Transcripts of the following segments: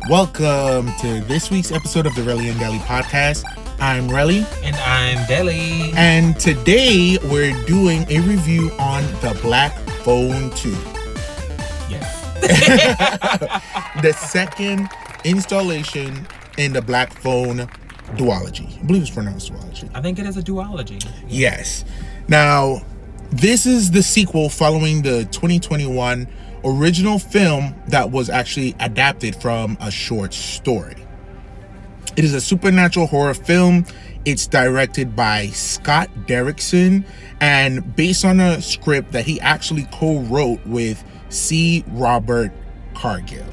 Welcome to this week's episode of the Relly and Deli podcast. I'm Relly. And I'm Deli. And today we're doing a review on the Black Phone 2. Yes. The second installation in the Black Phone duology. I believe it's pronounced duology. I think it is a duology. Yes. Now, this is the sequel following the 2021 original film that was actually adapted from a short story. It is a supernatural horror film. It's directed by Scott Derrickson and based on a script that he actually co-wrote with C. Robert Cargill.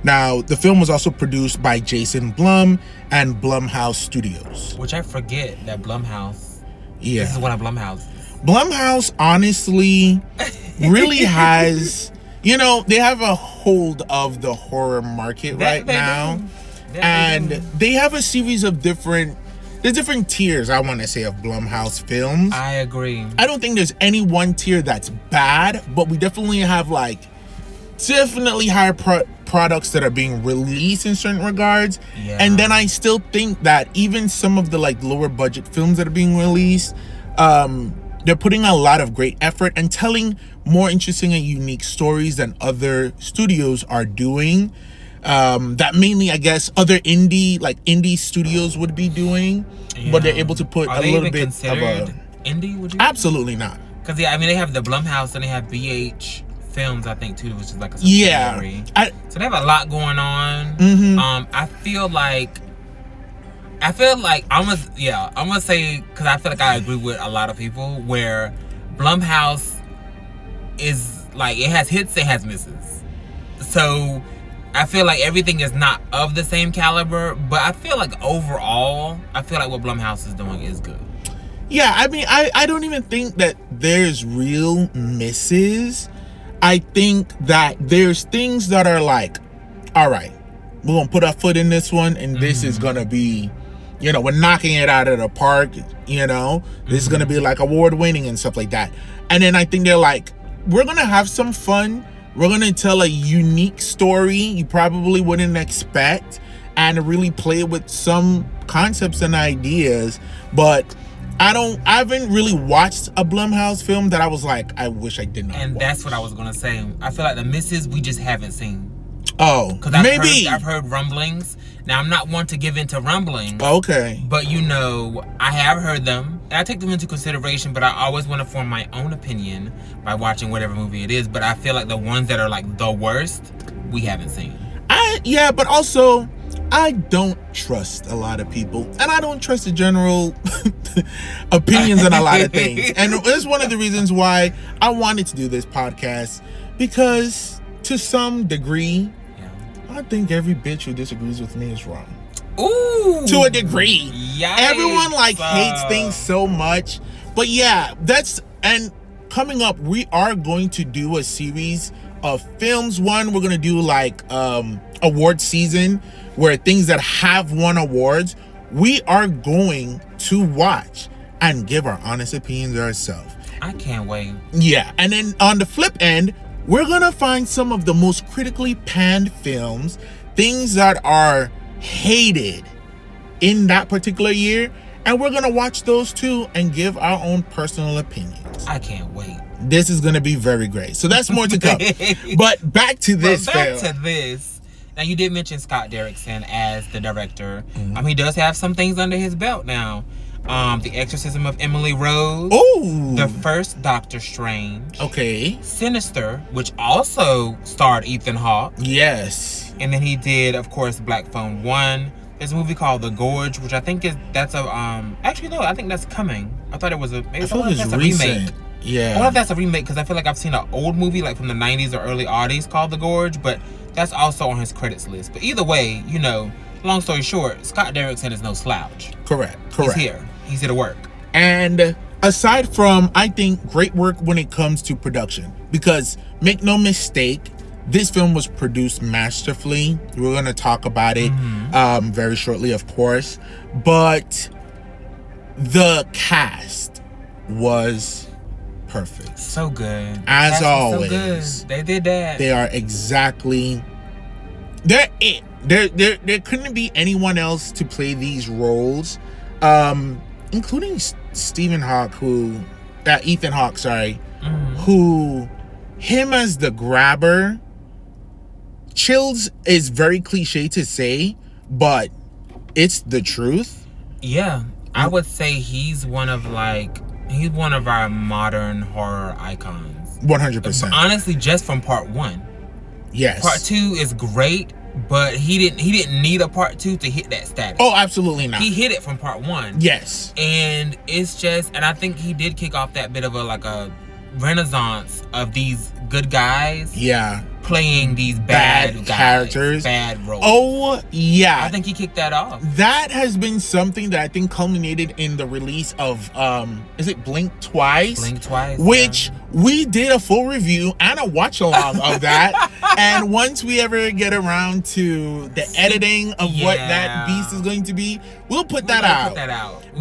Now, the film was also produced by Jason Blum and Blumhouse Studios. Which I forget that Blumhouse. Yeah. This is one of Blumhouse. Blumhouse honestly really has, they have a hold of the horror market right now. And they have a series of there's different tiers, I want to say, of Blumhouse films. I agree. I don't think there's any one tier that's bad, but we definitely have definitely higher products that are being released in certain regards. Yeah. And then I still think that even some of the lower budget films that are being released, they're putting a lot of great effort and telling more interesting and unique stories than other studios are doing. That mainly, I guess, other indie studios would be doing, but they're able to put a little bit of a indie. Would you? Absolutely not. Because they have the Blumhouse and they have BH Films, I think, too, which is like a subsidiary. Yeah. So they have a lot going on. Mm-hmm. I feel like I'm gonna say, because I feel like I agree with a lot of people where Blumhouse is it has hits, it has misses. So I feel like everything is not of the same caliber, but I feel like overall, I feel like what Blumhouse is doing is good. Yeah, I don't even think that there's real misses. I think that there's things that are all right, we're gonna put our foot in this one, and this is gonna be, we're knocking it out of the park. This is gonna be award winning and stuff like that. And then I think they're we're gonna have some fun. We're gonna tell a unique story you probably wouldn't expect, and really play with some concepts and ideas. But I haven't really watched a Blumhouse film that I was I wish I did not. And watch. that's what I was gonna say. I feel like the misses we just haven't seen. Oh, because I've heard rumblings. Now I'm not one to give into rumblings. Okay. But I have heard them, and I take them into consideration. But I always want to form my own opinion by watching whatever movie it is. But I feel like the ones that are the worst, we haven't seen. But also, I don't trust a lot of people, and I don't trust the general opinions on a lot of things. And it's one of the reasons why I wanted to do this podcast, because to some degree, I think every bitch who disagrees with me is wrong. Ooh. To a degree. Yikes. Everyone hates things so much. But yeah, and coming up, we are going to do a series of films. One, we're going to do award season, where things that have won awards, we are going to watch and give our honest opinions ourselves. I can't wait. Yeah, and then on the flip end, we're gonna find some of the most critically panned films, things that are hated in that particular year, and we're gonna watch those too and give our own personal opinions. I can't wait. This is gonna be very great. So that's more to come. But back to this film. Now, you did mention Scott Derrickson as the director. He does have some things under his belt now. The Exorcism of Emily Rose. Oh. The first Doctor Strange. Okay. Sinister, which also starred Ethan Hawke. Yes. And then he did, of course, Black Phone 1. There's a movie called The Gorge, which I think actually, no, I think that's coming. I thought it was a remake. Yeah. I wonder if that's a remake, because I feel like I've seen an old movie from the 90s or early '80s called The Gorge, but that's also on his credits list. But either way, long story short, Scott Derrickson is no slouch. Correct. He's here to work. And aside from, I think, great work when it comes to production, because make no mistake, this film was produced masterfully. We're going to talk about it very shortly, of course. But the cast was perfect. So good. As always. So good. They did that. They are exactly... They're it. There couldn't be anyone else to play these roles, including Ethan Hawke, who him as the grabber. Chills is very cliche to say, but it's the truth. Yeah, I would say he's one of our modern horror icons. 100%. Honestly, just from part 1. Yes. Part 2 is great, but he didn't need a part 2 to hit that status. Oh, absolutely not. He hit it from part 1. Yes. And it's just, and I think he did kick off that bit of a renaissance of these good guys. Yeah. Playing these bad characters, bad roles. Oh yeah, I think he kicked that off. That has been something that I think culminated in the release of is it Blink Twice? Blink Twice, which we did a full review and a watch along of that. And once we ever get around to the editing of what that beast is going to be, we'll put that out.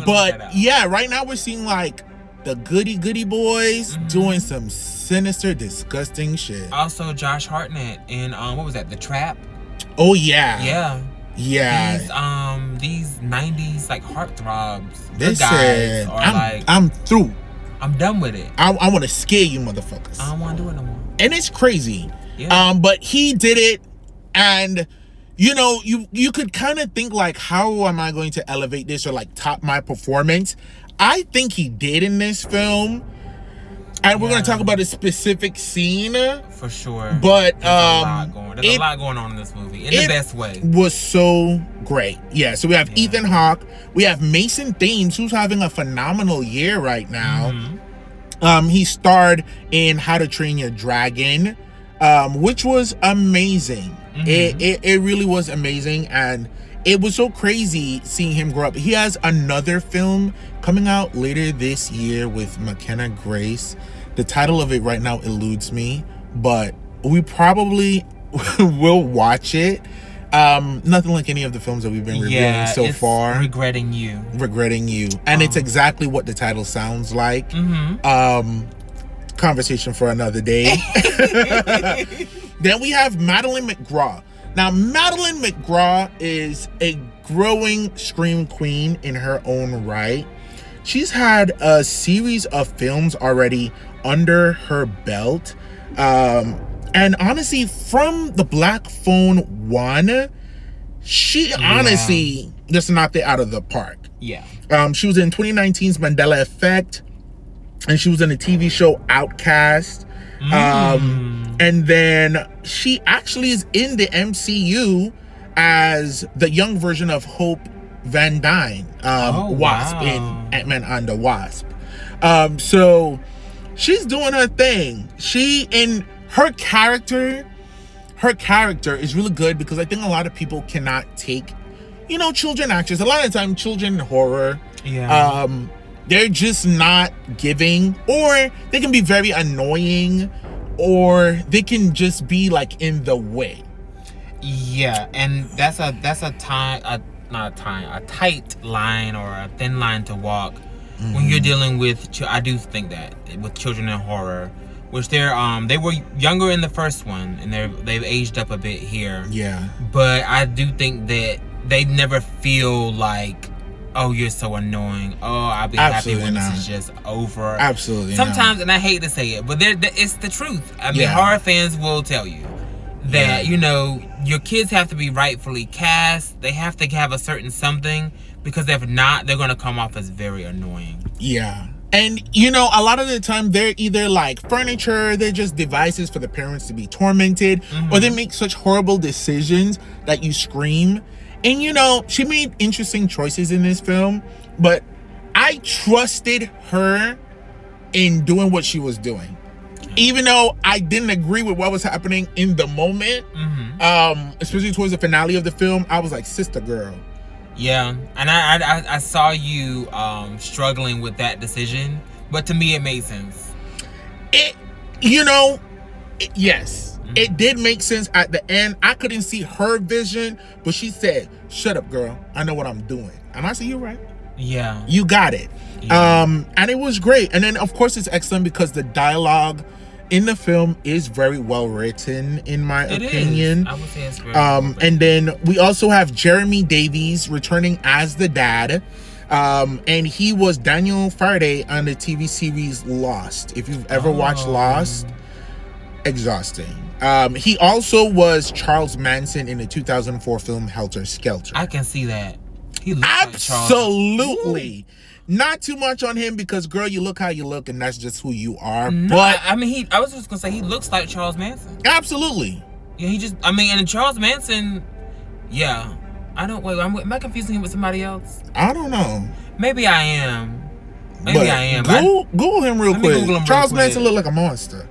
But yeah, right now we're seeing the goody boys doing some sinister, disgusting shit. Also, Josh Hartnett in what was that? The Trap. Oh yeah. These 90s heartthrobs. This guys are I'm through. I'm done with it. I want to scare you, motherfuckers. I don't want to do it no more. And it's crazy. Yeah. But he did it, and you could kind of think how am I going to elevate this or top my performance? I think he did in this film, and we're going to talk about a specific scene for sure. But there's a lot going on in this movie in the best way. Was so great. Yeah. So we have Ethan Hawke, we have Mason Thames, who's having a phenomenal year right now. He starred in How to Train Your Dragon, which was amazing. It really was amazing, and it was so crazy seeing him grow up. He has another film coming out later this year with McKenna Grace. The title of it right now eludes me, but we probably will watch it. Nothing like any of the films that we've been reviewing so far. Regretting You. And it's exactly what the title sounds like. Conversation for another day. Then we have Madeline McGraw. Now, Madeline McGraw is a growing scream queen in her own right. She's had a series of films already under her belt. And honestly, from The Black Phone 1, she honestly just knocked it out of the park. Yeah. She was in 2019's Mandela Effect, and she was in the TV show Outcast. And then she actually is in the MCU as the young version of Hope Van Dyne, Wasp in Ant-Man and the Wasp. So she's doing her thing. Her character is really good, because I think a lot of people cannot take, children actors. A lot of the time, children in horror, they're just not giving, or they can be very annoying, or they can just be in the way. Yeah, and that's a tight line or a thin line to walk when you're dealing with. I do think that with children in horror, which they were younger in the first one, and they've aged up a bit here. Yeah, but I do think that they never feel like, oh, you're so annoying. Oh, I'll be happy when this is just over. Absolutely. Sometimes, and I hate to say it, but it's the truth. I mean, horror fans will tell you that, your kids have to be rightfully cast. They have to have a certain something, because if not, they're going to come off as very annoying. Yeah. And, a lot of the time they're either furniture, they're just devices for the parents to be tormented, or they make such horrible decisions that you scream. And, she made interesting choices in this film, but I trusted her in doing what she was doing. Even though I didn't agree with what was happening in the moment, especially towards the finale of the film, I was like, sister girl. Yeah, and I saw you struggling with that decision, but to me it made sense. Yes. It did make sense at the end. I couldn't see her vision, but she said, "Shut up, girl. I know what I'm doing." And I said, "You're right. Yeah. You got it." Yeah. And it was great. And then, of course, it's excellent because the dialogue in the film is very well written, in my opinion. I would say it's very well written. And then we also have Jeremy Davies returning as the dad. And he was Daniel Faraday on the TV series Lost. If you've ever watched Lost, exhausting. He also was Charles Manson in the 2004 film Helter Skelter. I can see that. He looks absolutely. Not too much on him because, girl, you look how you look, and that's just who you are. No, but I mean, I was just gonna say he looks like Charles Manson. Absolutely. Yeah, and Charles Manson, yeah. Am I confusing him with somebody else? I don't know. Maybe I am. Google him real quick. Charles Manson looked like a monster.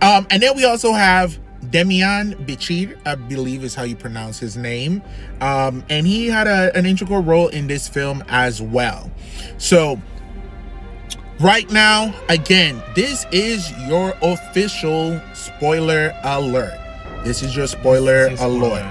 And then we also have Demian Bichir, I believe is how you pronounce his name. And he had an integral role in this film as well. So right now, again, this is your official spoiler alert. This is your spoiler alert.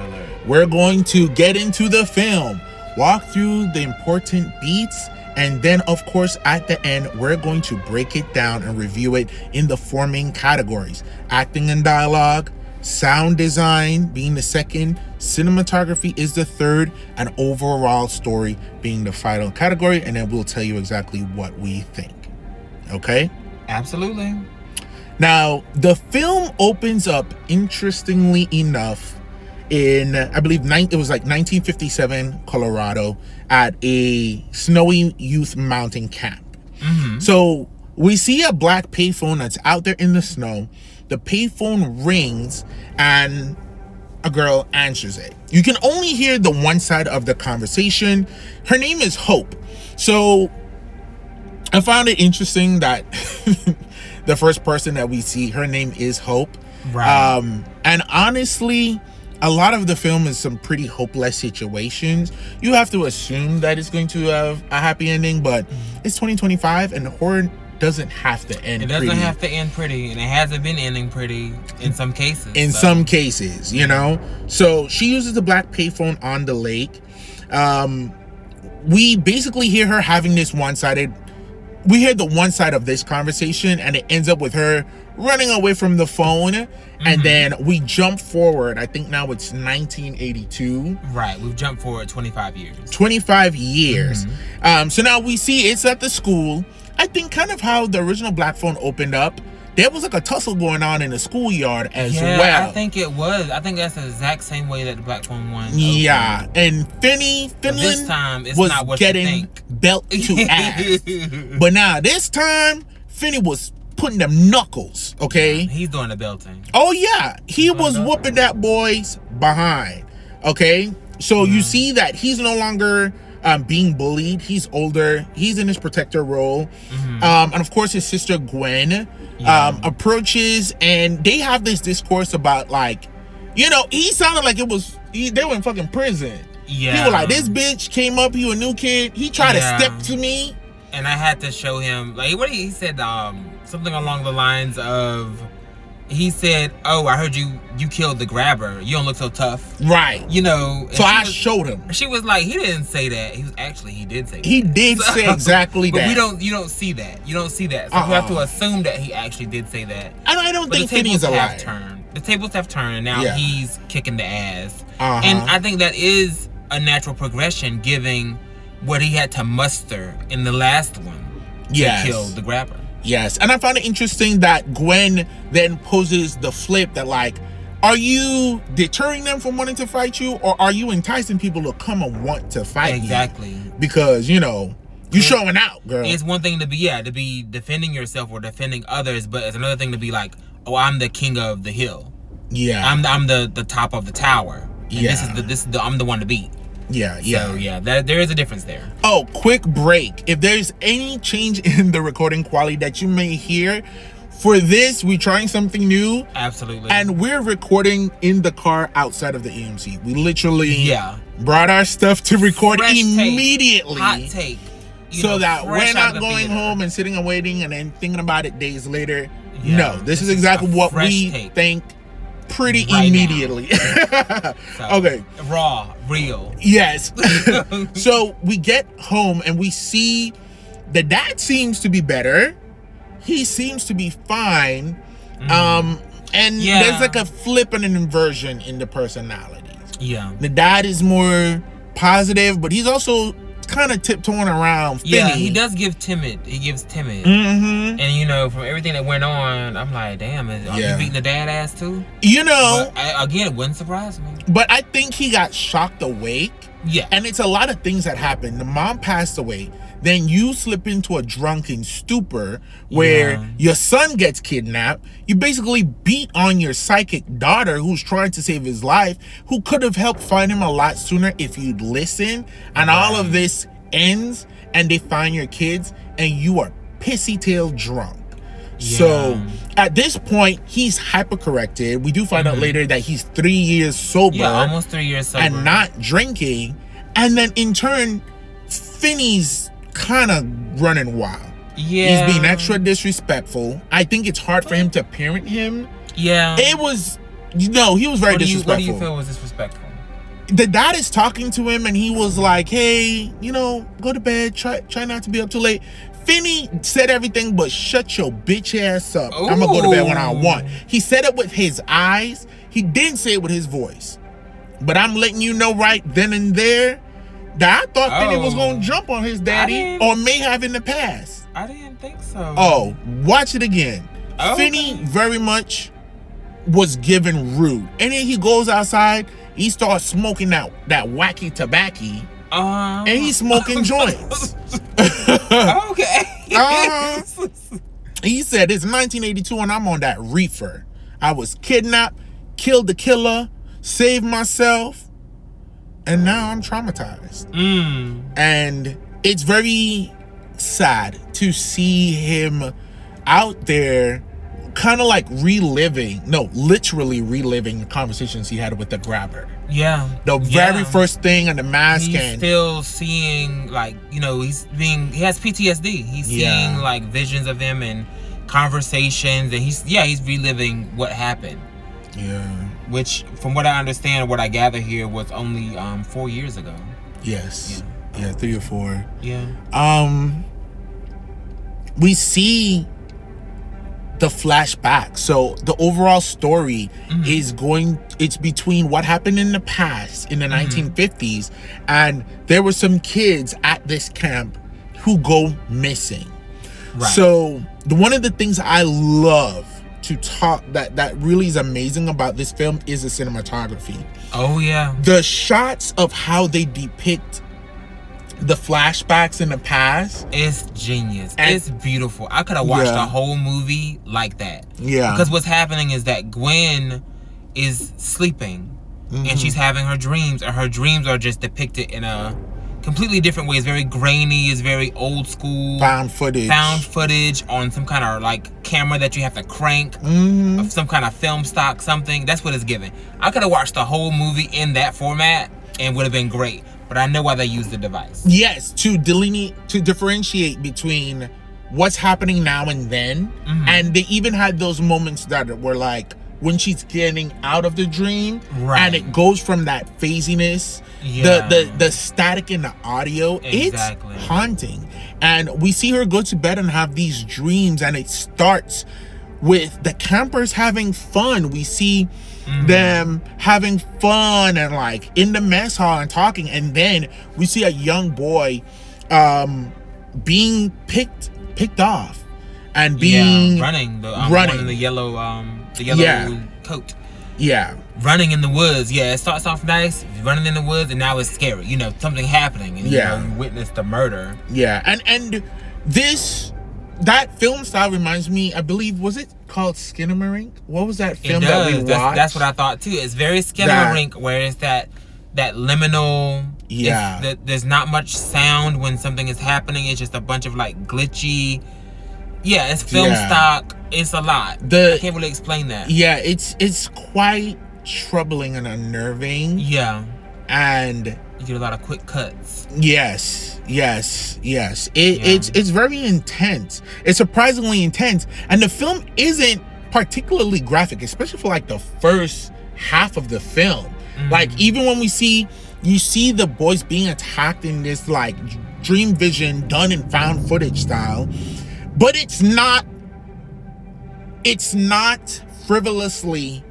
We're going to get into the film, walk through the important beats, and then, of course, at the end, we're going to break it down and review it in the four main categories: acting and dialogue, sound design being the second, cinematography is the third, and overall story being the final category. And then we'll tell you exactly what we think. Okay? Absolutely. Now, the film opens up, interestingly enough, in, I believe, it was like 1957 Colorado at a snowy youth mountain camp. So we see a black payphone that's out there in the snow. The payphone rings and a girl answers it. You can only hear the one side of the conversation. Her name is Hope. So I found it interesting that the first person that we see, her name is Hope. Right. And honestly, a lot of the film is some pretty hopeless situations. You have to assume that it's going to have a happy ending, but it's 2025 and horror doesn't have to end pretty. It doesn't have to end pretty, and it hasn't been ending pretty in some cases. Some cases, you know? So she uses the black payphone on the lake. We basically hear her having this one-sided... We hear the one side of this conversation, and it ends up with her running away from the phone. And then we jump forward. I think now it's 1982. Right. We've jumped forward 25 years. 25 years. So now we see it's at the school. I think kind of how the original black phone opened up. There was like a tussle going on in the schoolyard as well. I think it was. I think that's the exact same way that the black phone one opened. Yeah. And Finland this time, it's was not what getting you think. belt to ass. But now this time, Finney was putting them knuckles, okay? He's doing the belting. Oh, yeah. He was whooping that boy's behind, okay? So you see that he's no longer being bullied. He's older. He's in his protector role. And, of course, his sister Gwen approaches, and they have this discourse about, like, you know, he sounded like they were in fucking prison. Yeah. He was like, this bitch came up, he was a new kid. He tried to step to me. And I had to show him, like, what he said, something along the lines of, he said, "Oh, I heard you killed the grabber. You don't look so tough." Right. You know. So I showed him. She was like, he didn't say that. He did say that. He did say exactly that. But you don't see that. You don't see that. So you have to assume that he actually did say that. And I don't think Finney's a liar. The tables have turned, and now he's kicking the ass. Uh-huh. And I think that is a natural progression, given what he had to muster in the last one to kill the grabber. Yes, and I found it interesting that Gwen then poses the flip that, like, are you deterring them from wanting to fight you, or are you enticing people to come and want to fight you? Exactly. Because, you know, you showing out, girl. It's one thing to be defending yourself or defending others, but it's another thing to be like, oh, I'm the king of the hill. Yeah. I'm the top of the tower. And I'm the one to beat. Yeah. So there is a difference there. Oh, quick break. If there's any change in the recording quality that you may hear, for this, we're trying something new. Absolutely. And we're recording in the car outside of the AMC. We literally brought our stuff to record immediately. Hot take. So that we're not going home and sitting and waiting and then thinking about it days later. No, this is exactly what we think pretty right immediately. So, Okay. Raw, real. Yes. So we get home and we see the dad seems to be better. He seems to be fine. And there's like a flip and an inversion in the personalities. Yeah. The dad is more positive, but he's also kind of tiptoeing around Finney. Yeah, he does give timid. He gives timid. Mm-hmm. And, you know, from everything that went on, I'm like, damn, are you beating the dad ass too? You know. But again, it wouldn't surprise me. But I think he got shocked awake. Yeah. And it's a lot of things that happened. The mom passed away. Then you slip into a drunken stupor where your son gets kidnapped. You basically beat on your psychic daughter who's trying to save his life, who could have helped find him a lot sooner if you'd listen. And all of this ends and they find your kids and you are pissy-tailed drunk. Yeah. So at this point, he's hypercorrected. We do find out later that he's 3 years sober. Yeah, almost 3 years sober. And not drinking. And then in turn, Finney's kind of running wild. Yeah. He's being extra disrespectful. I think it's hard for him to parent him. Yeah. It was, he was very disrespectful. What do you feel was disrespectful? The dad is talking to him and he was like, hey, go to bed. Try not to be up too late. Finney said everything but shut your bitch ass up. Ooh. I'm going to go to bed when I want. He said it with his eyes. He didn't say it with his voice. But I'm letting you know right then and there that I thought Finney was going to jump on his daddy or may have in the past. I didn't think so. Oh, watch it again. Okay. Finney very much was given rude. And then he goes outside, he starts smoking that wacky tobacco, and he's smoking joints. Okay. He said, it's 1982 and I'm on that reefer. I was kidnapped, killed the killer, saved myself, and now I'm traumatized. And it's very sad to see him out there kind of like literally reliving the conversations he had with the grabber. Yeah. The very first thing on the mask. He's still seeing, like, he has PTSD. He's seeing like visions of him and conversations, and he's reliving what happened. Yeah. Which, from what I understand, what I gather here, was only 4 years ago. Yes. Yeah, 3 or 4. Yeah. We see the flashback. So the overall story it's between what happened in the past in the 1950s, and there were some kids at this camp who go missing. Right. So one of the things I love to talk that really is amazing about this film is the cinematography. Oh yeah. The shots of how they depict the flashbacks in the past. It's genius. It's beautiful. I could have watched a whole movie like that. Yeah. Because what's happening is that Gwen is sleeping and she's having her dreams, and her dreams are just depicted in a completely different way. It's very grainy, it's very old school. Found footage on some kind of like camera that you have to crank, of some kind of film stock, something. That's what it's giving. I could have watched the whole movie in that format and would have been great. But I know why they use the device. Yes, to differentiate between what's happening now and then. And they even had those moments that were like when she's getting out of the dream, and it goes from that phasiness, the static in the audio. Exactly. It's haunting. And we see her go to bed and have these dreams, and it starts with the campers having fun. We see them having fun and like in the mess hall and talking, and then we see a young boy being picked off and being running in the yellow coat. Running in the woods. It starts off nice, running in the woods, and now it's scary. Something happening, and you witness the murder. And that film style reminds me, I believe, was it called Skinamarink? What was that film that we watched? That's what I thought too. It's very Skinamarink, where it's that liminal. There's not much sound when something is happening. It's just a bunch of like glitchy. It's film stock. It's a lot. I can't really explain that. It's quite troubling and unnerving. And you get a lot of quick cuts. Yes. It's very intense. It's surprisingly intense, and the film isn't particularly graphic, especially for like the first half of the film. Like, even when you see the boys being attacked in this like dream vision done in found footage style, but it's not frivolously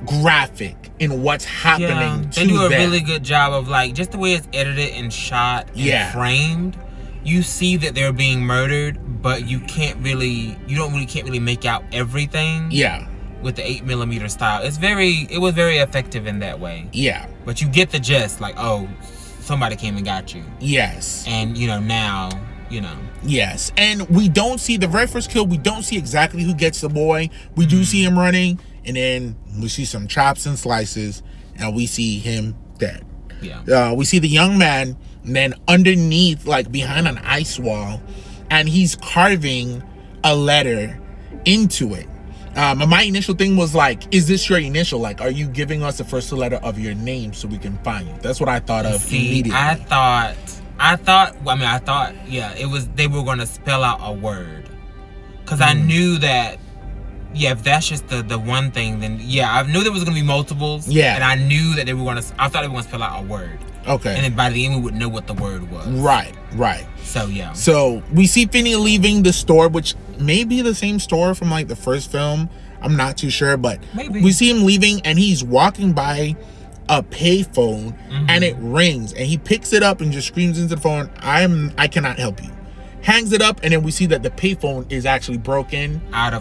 graphic in what's happening to they do a them. really good job of, like, just the way it's edited and shot and framed. You see that they're being murdered, but you can't really make out everything. Yeah. With the 8mm style, it was very effective in that way. Yeah. But you get the gist, like, oh, somebody came and got you. Yes. And now. Yes. And we don't see the very first kill. We don't see exactly who gets the boy. We do see him running, and then we see some chops and slices, and we see him dead. Yeah. We see the young man, and then underneath, like behind an ice wall, and he's carving a letter into it. My initial thing was like, is this your initial? Like, are you giving us the first letter of your name so we can find you? That's what I thought of immediately. I thought, yeah, it was, they were going to spell out a word. Because I knew that, if that's just the one thing, then, I knew there was going to be multiples. Yeah. And I knew that I thought they were going to spell out a word. Okay. And then by the end, we would know what the word was. Right. So, yeah. So, we see Finney leaving the store, which may be the same store from, like, the first film. I'm not too sure, but maybe. We see him leaving, and he's walking by a payphone, and it rings, and he picks it up and just screams into the phone, I cannot help you. Hangs it up, and then we see that the payphone is actually broken. Out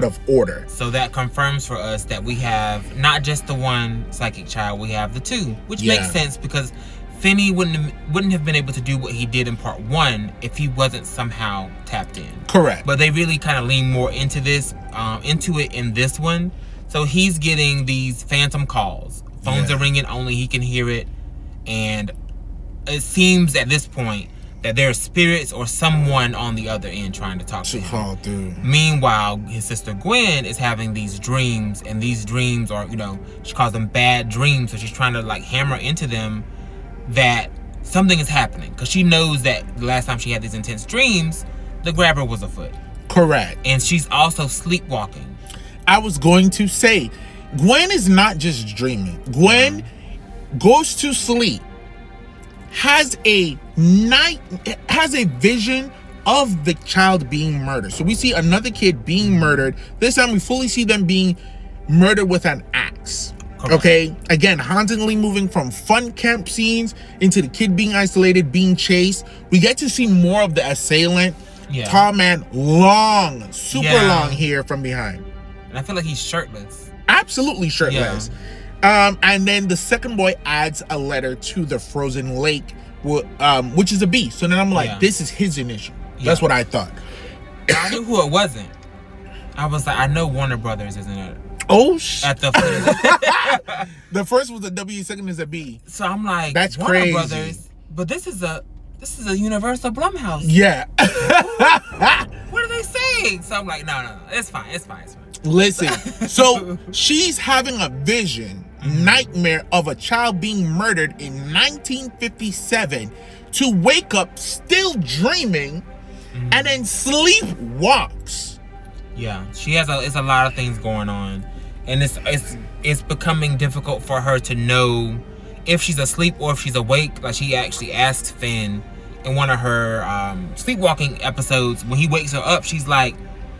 of order. So that confirms for us that we have not just the one psychic child, we have the two, which makes sense because Finney wouldn't have been able to do what he did in part 1 if he wasn't somehow tapped in. Correct. But they really kind of lean more into it in this one. So he's getting these phantom calls. Phones are ringing, only he can hear it. And it seems at this point that there are spirits or someone on the other end trying to talk to him. Meanwhile, his sister Gwen is having these dreams, and these dreams are, she calls them bad dreams. So she's trying to like hammer into them that something is happening, because she knows that the last time she had these intense dreams, the grabber was afoot. Correct. And she's also sleepwalking. I was going to say, Gwen is not just dreaming. Gwen goes to sleep, has a vision of the child being murdered. So we see another kid being murdered. This time we fully see them being murdered with an axe. Okay, again, hauntingly moving from fun camp scenes into the kid being isolated, being chased. We get to see more of the assailant. Tall man, long, super long hair from behind. And I feel like he's shirtless. Absolutely shirtless. And then the second boy adds a letter to the frozen lake, which is a B. So then I'm like, this is his initial. That's what I thought. I knew who it wasn't. I was like, I know Warner Brothers isn't it. Oh, at the the first was a W, second is a B. So I'm like, that's Warner crazy. Brothers, but this is a Universal Blumhouse. Yeah. What are they saying? So I'm like, no, it's fine. Listen, so she's having a vision, nightmare of a child being murdered in 1957 to wake up still dreaming and then sleepwalks. Yeah, she has it's a lot of things going on, and it's becoming difficult for her to know if she's asleep or if she's awake. Like, she actually asks Finn in one of her sleepwalking episodes, when he wakes her up, she's like,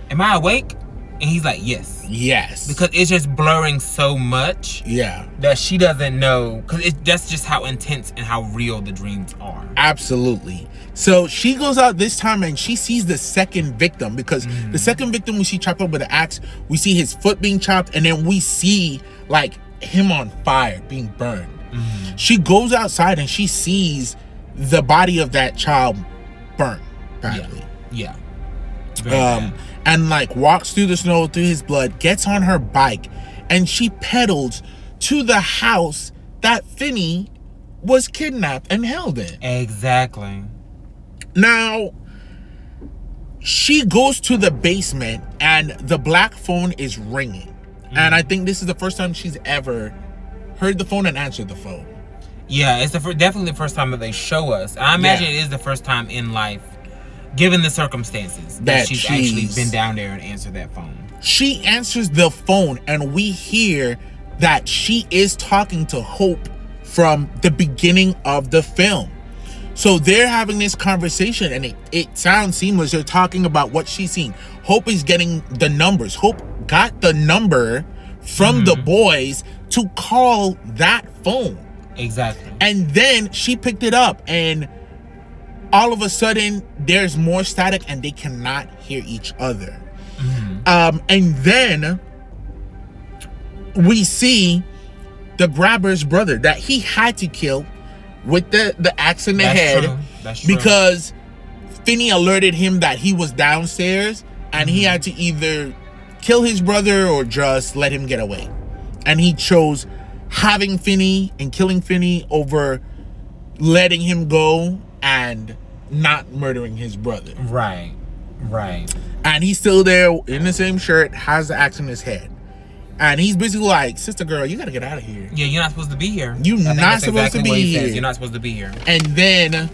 "Am I awake?" And he's like, yes, because it's just blurring so much that she doesn't know, because that's just how intense and how real the dreams are. Absolutely. So she goes out this time and she sees the second victim, because the second victim we see chopped up with an axe, we see his foot being chopped, and then we see like him on fire, being burned. She goes outside and she sees the body of that child burnt badly. And like walks through the snow through his blood, gets on her bike, and she pedals to the house that Finney was kidnapped and held in. Exactly. Now, she goes to the basement and the black phone is ringing. And I think this is the first time she's ever heard the phone and answered the phone. Yeah, it's definitely the first time that they show us. I imagine it is the first time in life, given the circumstances, that she's actually been down there and answered that phone. She answers the phone and we hear that she is talking to Hope from the beginning of the film. So they're having this conversation, and it sounds seamless. They're talking about what she's seen. Hope is getting the numbers. Hope got the number from the boys to call that phone. Exactly. And then she picked it up, and all of a sudden there's more static and they cannot hear each other. And then we see the grabber's brother that he had to kill with the axe in the head. True. That's true. Because Finney alerted him that he was downstairs, and he had to either kill his brother or just let him get away. And he chose having Finney and killing Finney over letting him go and not murdering his brother. Right. And he's still there in the same shirt, has the axe in his head. And he's basically like, sister girl, you gotta get out of here. Yeah, you're not supposed to be here. You're not supposed to be here. You're not supposed to be here. And then,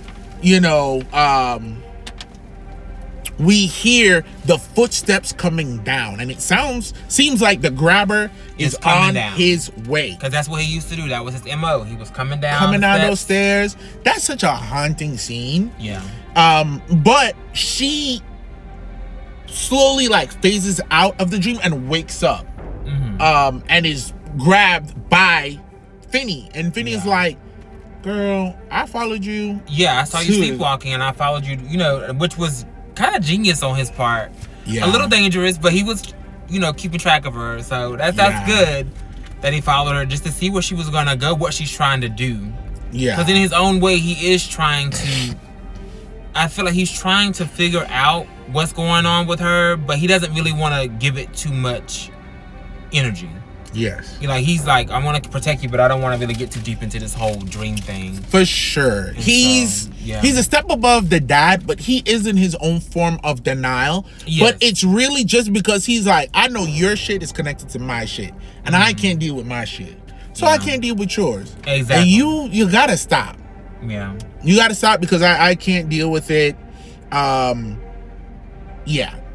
we hear the footsteps coming down, and it seems like the grabber is on his way. Because that's what he used to do. That was his MO. He was coming down those stairs. That's such a haunting scene. Yeah. But she slowly phases out of the dream and wakes up. And is grabbed by Finney, and Finney is like, girl, I followed you. Yeah, I saw you sleepwalking, and I followed you, which was kind of genius on his part. Yeah. A little dangerous, but he was, keeping track of her. So that's good that he followed her just to see where she was going to go, what she's trying to do. Yeah. Because in his own way, he is trying to, I feel like he's trying to figure out what's going on with her, but he doesn't really want to give it too much energy. Yes. He's like, I want to protect you, but I don't want to really get too deep into this whole dream thing. For sure. And he's a step above the dad, but he is in his own form of denial. Yes. But it's really just because he's like, I know your shit is connected to my shit, and I can't deal with my shit. So I can't deal with yours. Exactly. And you gotta stop. Yeah. You gotta stop because I can't deal with it.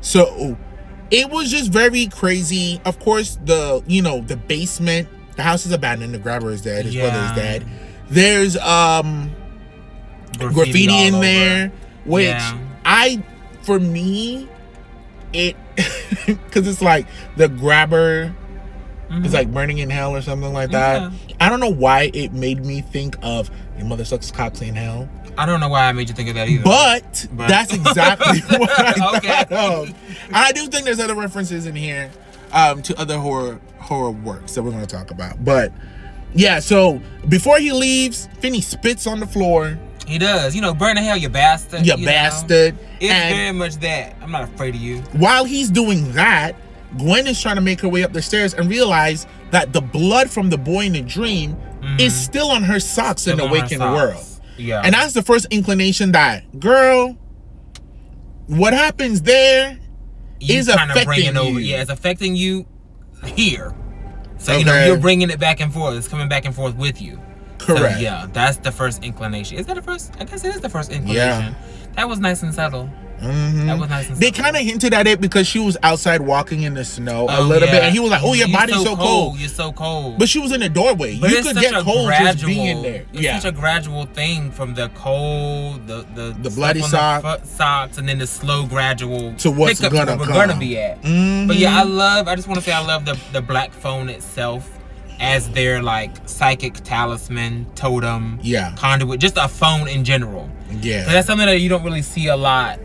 So it was just very crazy. Of course, the basement, the house is abandoned, the grabber is dead, his brother is dead. There's graffiti in there, which for me, it because it's like the grabber is like burning in hell or something like that. I don't know why it made me think of your mother sucks cocks in hell. I don't know why I made you think of that either. But that's exactly what I thought of. And I do think there's other references in here to other horror works that we're going to talk about. But yeah, so before he leaves, Finney spits on the floor. He does. Burn in hell, you bastard. You bastard. It's very much that. I'm not afraid of you. While he's doing that, Gwen is trying to make her way up the stairs and realize that the blood from the boy in the dream is still on her socks in the waking world. Yeah. And that's the first inclination that, girl, what happens there is affecting you. Yeah, it's affecting you here. So, you're bringing it back and forth. It's coming back and forth with you. Correct. So, yeah, that's the first inclination. Is that the first? I guess it is the first inclination. Yeah. That was nice and subtle. That was nice and subtle. They kind of hinted at it because she was outside walking in the snow a little bit. And he was like, oh, your body's so cold. You're so cold. But she was in the doorway. But you could get cold just being there. It's such a gradual thing from the cold, the bloody socks, and then the slow gradual to what's going to we're going to be at. But yeah, I just want to say I love the black phone itself as their psychic talisman, totem, conduit, just a phone in general. Yeah, that's something that you don't really see a lot.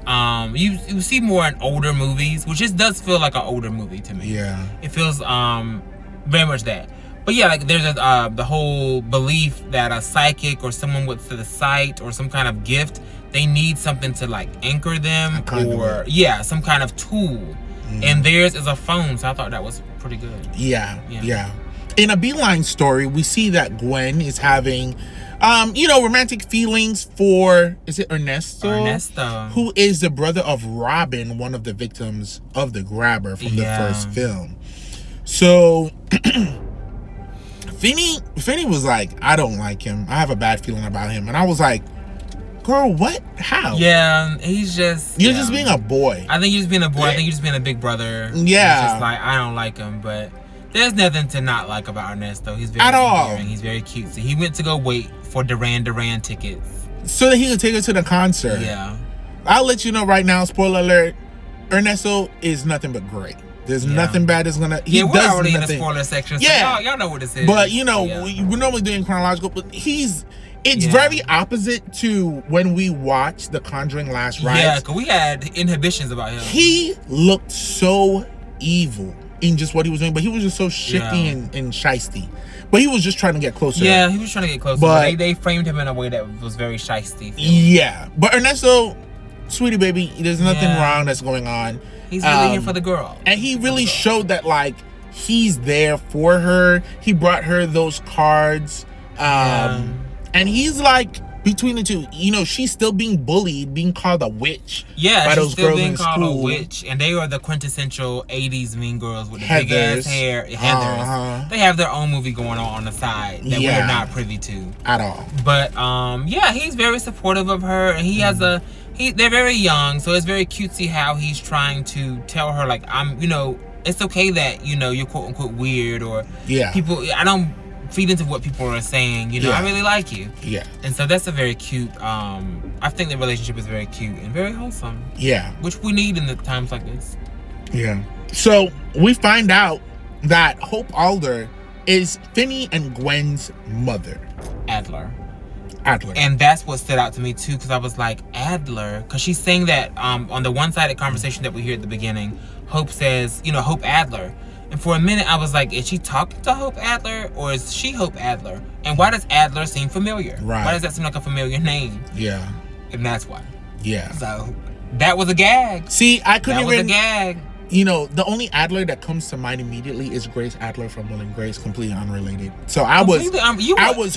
You see more in older movies, which just does feel like an older movie to me. Yeah, it feels very much that. But yeah, there's the whole belief that a psychic or someone with the sight or some kind of gift, they need something to anchor them or some kind of tool. And theirs is a phone, so I thought that was pretty good. Yeah. In a Beeline story, we see that Gwen is having, romantic feelings for, is it Ernesto? Who is the brother of Robin, one of the victims of the grabber from the first film. So, Finney was like, I don't like him. I have a bad feeling about him. And I was like, girl, what? How? Yeah, he's just... You're just being a boy. I think you're just being a boy. I think you're just being a big brother. Yeah. It's just I don't like him, but... There's nothing to not like about Ernesto. He's very At all. endearing. He's very cutesy. He went to go wait for Duran Duran tickets so that he could take her to the concert. Yeah. I'll let you know right now, spoiler alert, Ernesto is nothing but great. There's nothing bad that's gonna. We're already in the spoiler section. So y'all know what this is. But we're normally doing chronological. But it's very opposite to when we watched The Conjuring Last Rites. Yeah, because we had inhibitions about him. He looked so evil in just what he was doing, but he was just so shifty and shisty. But he was just trying to get closer. Yeah, he was trying to get closer. But they framed him in a way that was very shisty. Yeah, but Ernesto, sweetie baby, there's nothing wrong that's going on. He's really here for the girl. And he really showed that, like, he's there for her. He brought her those cards. And he's like, between the two, she's still being bullied, being called a witch. Yeah, by she's those still girls being in called school. a witch. And they are the quintessential 80s mean girls with the Heathers. big ass hair. Heathers. They have their own movie going on the side that we're not privy to. At all. But, he's very supportive of her. And he has they're very young, so it's very cutesy how he's trying to tell her, like, it's okay that, you're quote unquote weird or people, I don't feed into what people are saying, I really like you. Yeah. And so that's a very cute, I think the relationship is very cute and very wholesome. Yeah. Which we need in the times like this. Yeah. So we find out that Hope Alder is Finney and Gwen's mother. Adler. And that's what stood out to me too, because I was like, Adler, because she's saying that on the one-sided conversation that we hear at the beginning, Hope says, Hope Adler. And for a minute I was like, is she talking to Hope Adler or is she Hope Adler? And why does Adler seem familiar? Right. Why does that seem like a familiar name? Yeah. And that's why. Yeah. So that was a gag. See, I couldn't even. That was a gag. The only Adler that comes to mind immediately is Grace Adler from Will and Grace, completely unrelated. So I was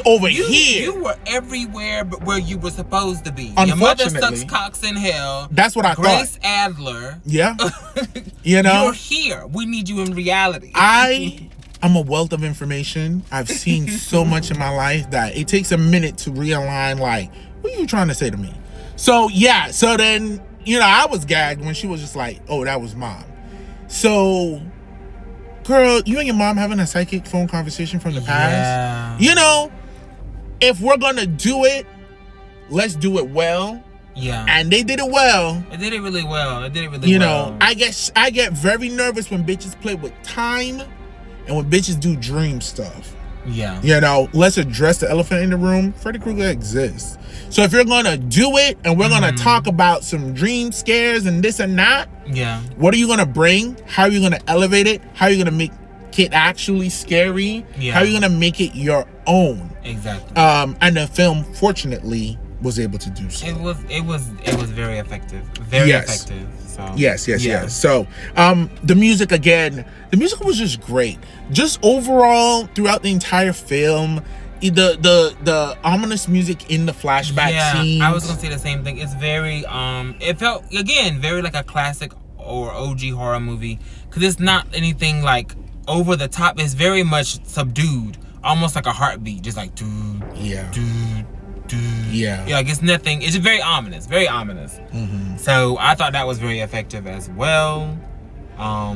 over here. You were everywhere but where you were supposed to be. Unfortunately. Your mother sucks cocks in hell. That's what I thought. Grace Adler. Yeah. You're here. We need you in reality. I'm a wealth of information. I've seen so much in my life that it takes a minute to realign, like, what are you trying to say to me? So, so then, I was gagged when she was just like, oh, that was mom. So, girl, you and your mom having a psychic phone conversation from the past. If we're gonna do it, let's do it well. Yeah. And they did it well. They did it really well. I get very nervous when bitches play with time and when bitches do dream stuff. Yeah. Let's address the elephant in the room. Freddy Krueger exists. So if you're gonna do it and we're gonna talk about some dream scares and this and that, what are you gonna bring? How are you gonna elevate it? How are you gonna make it actually scary? How are you gonna make it your own? Exactly. And the film, fortunately, was able to do so. It was very effective. Very effective. So Yes. So the music was just great. Just overall throughout the entire film, the ominous music in the flashback scenes. I was gonna say the same thing. It's very it felt again very like a classic or OG horror movie, because it's not anything like over the top. It's very much subdued, almost like a heartbeat, just like dude. Yeah, like it's nothing. It's very ominous, So I thought that was very effective as well. I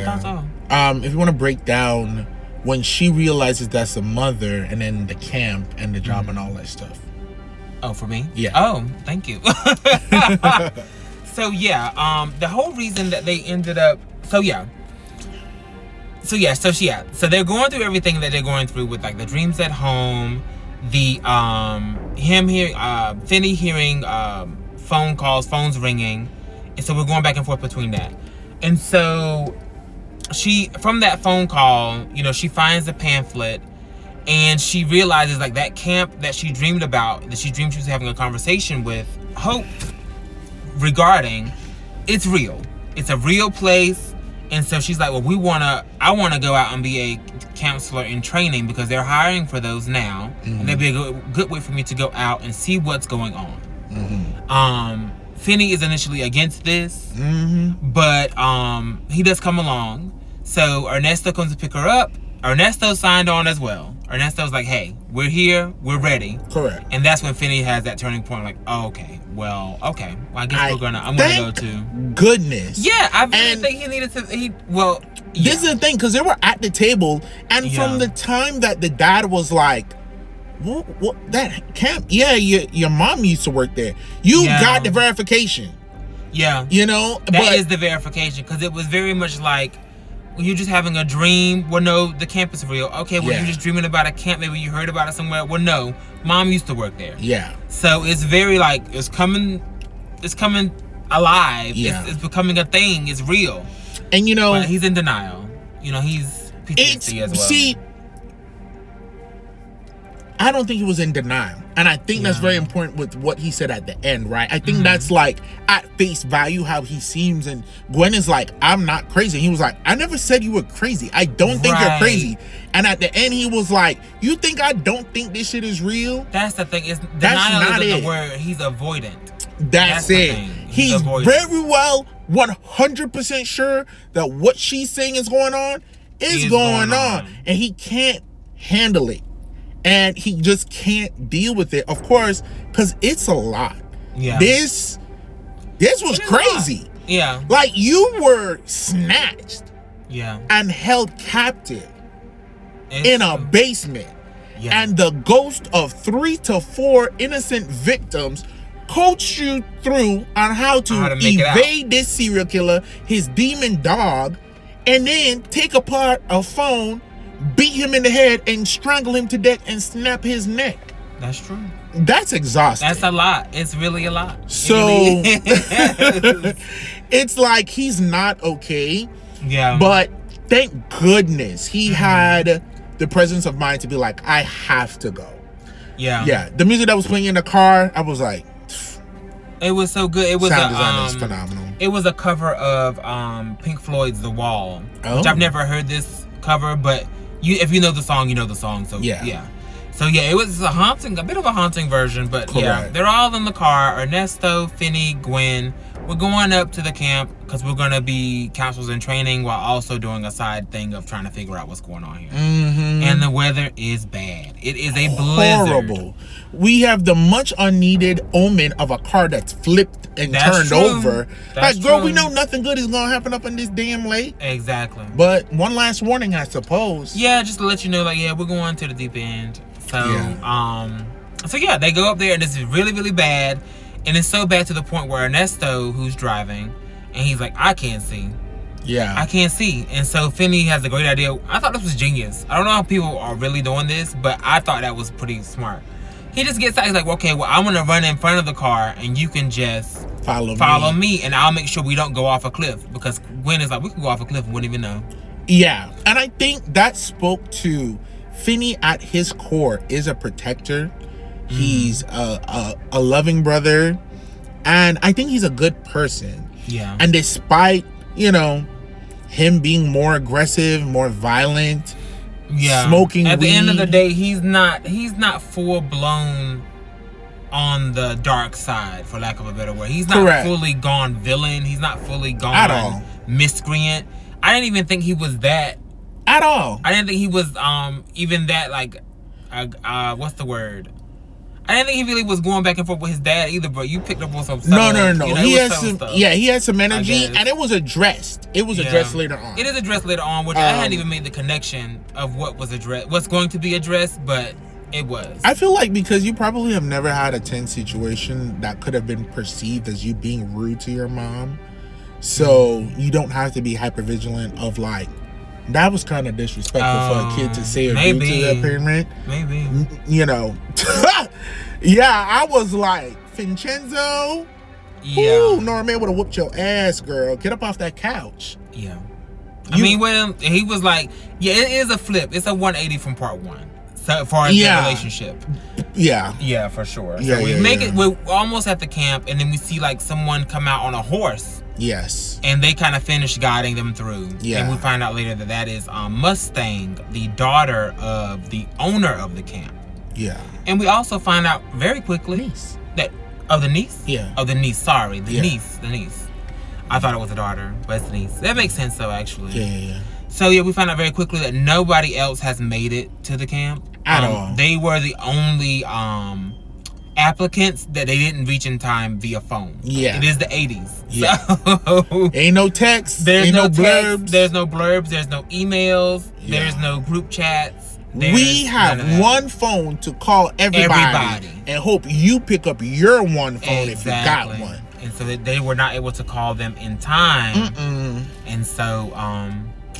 thought so. If you want to break down when she realizes that's the mother, and then the camp and the job and all that stuff. Oh, for me? Yeah. Oh, thank you. So the whole reason that they ended up. So they're going through everything that they're going through with, like, the dreams at home, the Finney hearing phones ringing, and so we're going back and forth between that. And so from that phone call, she finds the pamphlet, and she realizes, like, that camp that she dreamed about, that she dreamed she was having a conversation with Hope regarding, it's real. It's a real place. And so she's like, well, I want to go out and be a counselor in training, because they're hiring for those now. And that'd be a good way for me to go out and see what's going on. Finney is initially against this, but he does come along. So Ernesto comes to pick her up, Ernesto signed on as well. Ernesto's like, hey, we're here, we're ready. Correct. And that's when Finney has that turning point, like, oh, okay, well, I guess I'm gonna go to. Goodness. Yeah, I really think he needed to. This is the thing, because they were at the table, and from the time that the dad was like, what that camp? Yeah, your mom used to work there. You got the verification. Yeah. You know? That is the verification, because it was very much like, you're just having a dream. Well, no, the camp is real. Okay, well, you're just dreaming about a camp. Maybe you heard about it somewhere. Well, no, mom used to work there. Yeah. So it's very like, it's coming alive. Yeah. It's becoming a thing. It's real. And, you know. But he's in denial. You know, he's PTSD as well. See, I don't think he was in denial. And I think that's very important with what he said at the end, right? I think that's like at face value how he seems. And Gwen is like, I'm not crazy. He was like, I never said you were crazy. I don't think you're crazy. And at the end, he was like, you think I don't think this shit is real? That's the thing. That's not the word. He's avoidant. That's it. He's very well 100% sure that what she's saying is going on is going on. And he can't handle it. And he just can't deal with it, of course, because it's a lot. Yeah. This was crazy. Yeah. Like, you were snatched. Yeah. And held captive in a basement. Yeah. And the ghost of 3 to 4 innocent victims coached you through on how to evade this serial killer, his demon dog, and then take apart a phone, beat him in the head, and strangle him to death and snap his neck. That's true. That's exhausting. That's a lot. It's really a lot. So it's like he's not okay. Yeah. But thank goodness he had the presence of mind to be like, I have to go. Yeah. Yeah. The music that was playing in the car, I was like, it was so good. It was sound design is phenomenal. It was a cover of Pink Floyd's The Wall, which I've never heard this cover, but if you know the song, you know the song. So yeah. So yeah, it was a bit of a haunting version, but yeah, they're all in the car. Ernesto, Finney, Gwen. We're going up to the camp because we're going to be counselors in training while also doing a side thing of trying to figure out what's going on here. And the weather is bad. It is a blizzard. Horrible. We have the much unneeded omen of a car that's flipped and turned over. Like, girl, we know nothing good is going to happen up in this damn lake. Exactly. But one last warning, I suppose. Yeah, just to let you know, like, we're going to the deep end. So, they go up there and this is really, really bad. And it's so bad to the point where Ernesto, who's driving, and he's like, I can't see. Yeah. I can't see. And so Finney has a great idea. I thought this was genius. I don't know how people are really doing this, but I thought that was pretty smart. He just gets out. He's like, okay, well, I'm going to run in front of the car and you can just follow me. And I'll make sure we don't go off a cliff. Because Gwen is like, we could go off a cliff and wouldn't even know. Yeah. And I think that spoke to Finney at his core is a protector. He's a loving brother, and I think he's a good person. Yeah. And despite, him being more aggressive, more violent, smoking weed. At the end of the day, he's not full blown on the dark side, for lack of a better word. He's not fully gone villain. He's not fully gone at all miscreant. I didn't even think he was that at all. I didn't think he was even that like what's the word? I didn't think he really was going back and forth with his dad either, but you picked up on some stuff. No. He had some energy, and it was addressed. It was addressed later on. It is addressed later on, which I hadn't even made the connection of what was addressed, what's going to be addressed, but it was. I feel like because you probably have never had a tense situation that could have been perceived as you being rude to your mom, so you don't have to be hypervigilant of like, that was kind of disrespectful for a kid to say or do to their parent. Maybe. Yeah, I was like, Vincenzo? Yeah. Ooh, Norman would have whooped your ass, girl. Get up off that couch. Yeah. He was like, it is a flip. It's a 180 from part 1. So far as the relationship. Yeah. Yeah, for sure. So we're almost at the camp, and then we see like someone come out on a horse. Yes. And they kind of finish guiding them through. Yeah. And we find out later that is Mustang, the daughter of the owner of the camp. Yeah. And we also find out very quickly that the niece? Yeah. The niece, sorry. The niece. I thought it was a daughter, but it's the niece. That makes sense though, actually. Yeah. So yeah, we found out very quickly that nobody else has made it to the camp at all. They were the only applicants that they didn't reach in time via phone. Yeah, it is the 80s. Yeah, so ain't no text. There's ain't no text, blurbs. There's no blurbs. There's no emails. Yeah. There's no group chats. We have one phone to call everybody and hope you pick up your one phone if you got one. And so they were not able to call them in time. And so,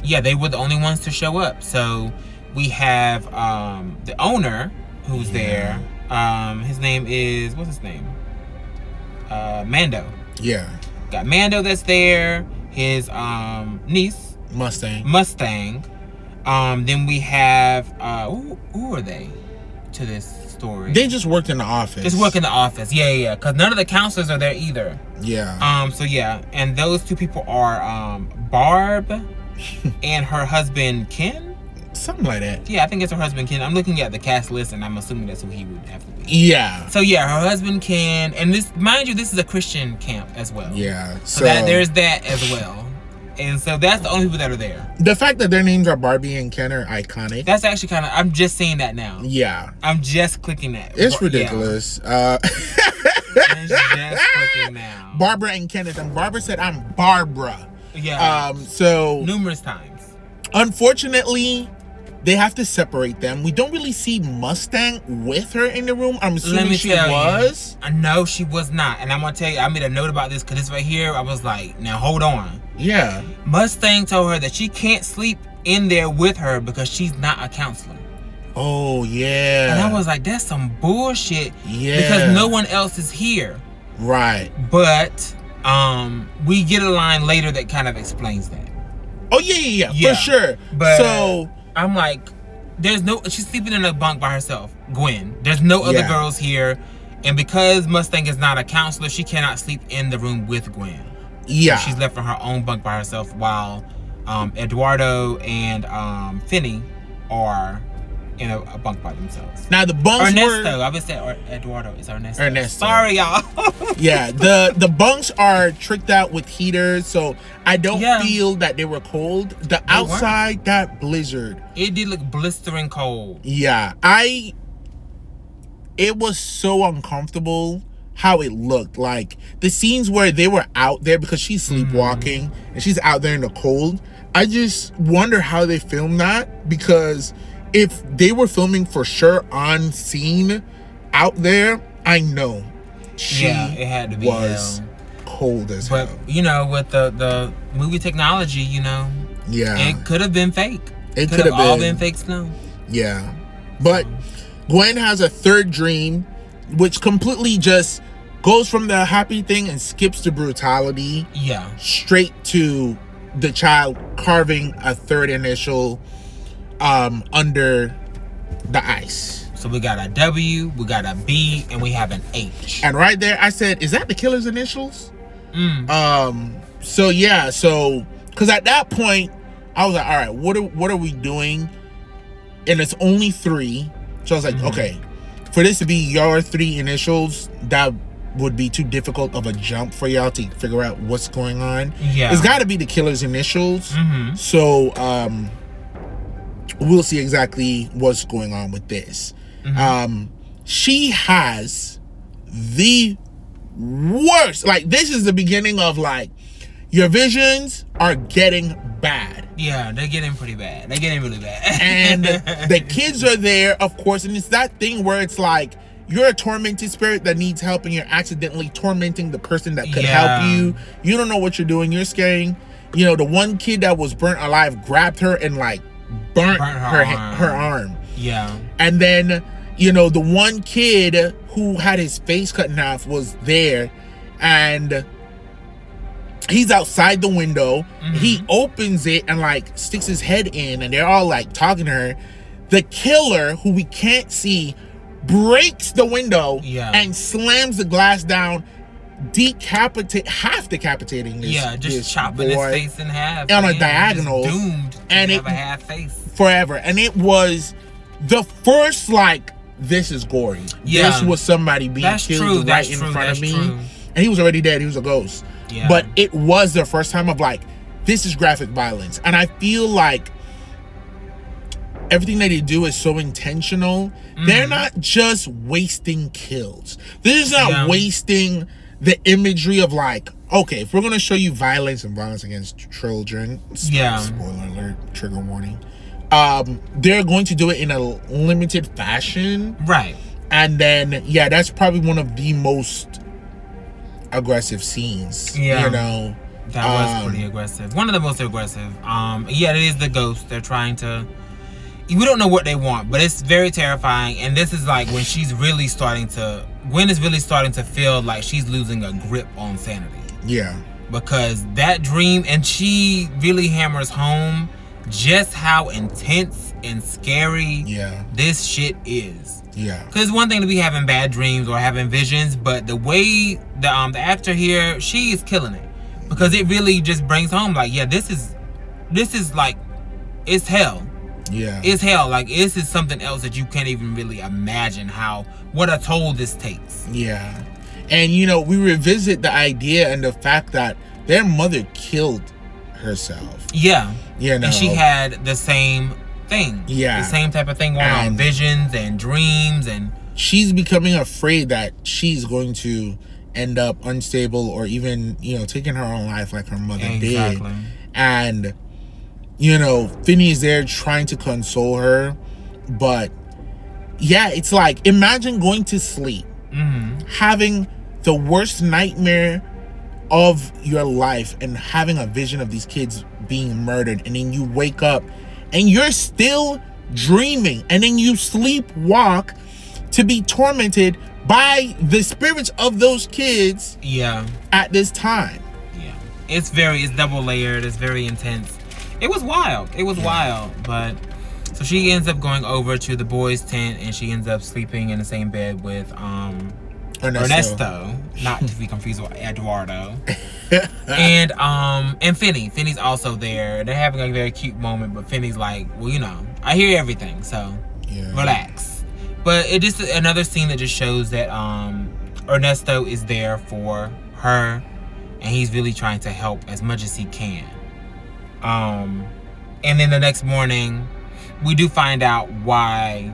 yeah, they were the only ones to show up. So we have the owner who's there. His name is, what's his name? Mando. Yeah. Got Mando that's there. His niece. Mustang. Then we have who are they to this story? They just worked in the office. Yeah. Because none of the counselors are there either. Yeah. So yeah, and those two people are Barb and her husband Ken. Something like that. Yeah, I think it's her husband Ken. I'm looking at the cast list and I'm assuming that's who he would have to be. Yeah. So yeah, her husband Ken, and this, mind you, this is a Christian camp as well. Yeah. So that there's that as well. And so that's the only people that are there. The fact that their names are Barbie and Ken are iconic. That's actually kind of, I'm just seeing that now. Yeah. I'm just clicking that. It's ridiculous. Yeah. It's just clicking now. Barbara and Kenneth. And Barbara said, I'm Barbara. Yeah. So. Numerous times. Unfortunately, they have to separate them. We don't really see Mustang with her in the room. I'm assuming she was. No, she was not. And I'm going to tell you, I made a note about this because this right here, I was like, now hold on. Yeah. Mustang told her that she can't sleep in there with her because she's not a counselor. Oh, yeah. And I was like, that's some bullshit. Yeah. Because no one else is here. Right. But we get a line later that kind of explains that. Oh, yeah. For sure. But so I'm like, she's sleeping in a bunk by herself, Gwen. There's no other girls here. And because Mustang is not a counselor, she cannot sleep in the room with Gwen. Yeah. So she's left in her own bunk by herself while Eduardo and Finney are in a bunk by themselves. Now the bunks Ernesto. I would say Eduardo is Ernesto. Sorry, y'all. Yeah, the bunks are tricked out with heaters, so I don't feel that they were cold. The outside, that blizzard. It did look blistering cold. Yeah, it was so uncomfortable how it looked. Like the scenes where they were out there because she's sleepwalking and she's out there in the cold. I just wonder how they filmed that, because if they were filming for sure on scene out there, I know it had to be cold as hell. But you know, with the movie technology, you know, it could have been fake. It could have all been fake snow. Yeah, but Gwen has a third dream, which completely just goes from the happy thing and skips the brutality. Yeah, straight to the child carving a third initial under the ice. So we got a W, we got a B, and we have an H. And right there, I said, "Is that the killer's initials?" So yeah, because at that point, I was like, "All right, what are we doing?" And it's only 3, so I was like, "Okay, for this to be your 3 initials, that would be too difficult of a jump for y'all to figure out what's going on. Yeah, it's got to be the killer's initials." So we'll see exactly what's going on with this. She has the worst, like, this is the beginning of, like, your visions are getting bad. Yeah, they're getting pretty bad. They're getting really bad. And the kids are there, of course, and it's that thing where it's like, you're a tormented spirit that needs help and you're accidentally tormenting the person that could help you. You don't know what you're doing. You're scaring, you know, the one kid that was burnt alive grabbed her and, like, burnt her arm. Yeah. And then, you know, the one kid who had his face cut in half was there, and he's outside the window. He opens it and, like, sticks his head in, and they're all, like, talking to her. The killer, who we can't see, breaks the window and slams the glass down, half decapitating this, just chopping his face in half on a diagonal, doomed to have a half face forever. And it was the first, like, this is gory. This was somebody being killed in front of me. And he was already dead. He was a ghost. But it was the first time of, like, this is graphic violence. And I feel like everything that they do is so intentional. They're not just wasting kills. They're just not wasting the imagery of like, okay, if we're going to show you violence and violence against children, spoiler alert, trigger warning, they're going to do it in a limited fashion. Right. And then, that's probably one of the most aggressive scenes. Yeah. You know? That was pretty aggressive. One of the most aggressive. It is the ghost. They're trying to... We don't know what they want, but it's very terrifying. And this is like when she's really starting to... Gwen is really starting to feel like she's losing a grip on sanity. Yeah. Because that dream... And she really hammers home just how intense and scary this shit is. Yeah. Because it's one thing to be having bad dreams or having visions, but the way the actor here, she is killing it. Because it really just brings home like, this is like, it's hell. Yeah. It's hell. Like, this is something else that you can't even really imagine what a toll this takes. Yeah. And, you know, we revisit the idea and the fact that their mother killed herself. Yeah. You know. And she had the same thing. Yeah. The same type of thing going on. Visions and dreams and... She's becoming afraid that she's going to end up unstable or even, you know, taking her own life like her mother did. And, you know, Finney's there trying to console her. But, it's like, imagine going to sleep, having the worst nightmare of your life and having a vision of these kids being murdered, and then you wake up and you're still dreaming, and then you sleepwalk to be tormented by the spirits of those kids at this time. It's double layered. It's very intense. It was wild. But so she ends up going over to the boys' tent, and she ends up sleeping in the same bed with Ernesto, not to be confused with Eduardo. and Finney's also there. They're having a very cute moment, but Finney's like, well, you know, I hear everything, so relax. But it just another scene that just shows that Ernesto is there for her, and he's really trying to help as much as he can. And then the next morning, we do find out why.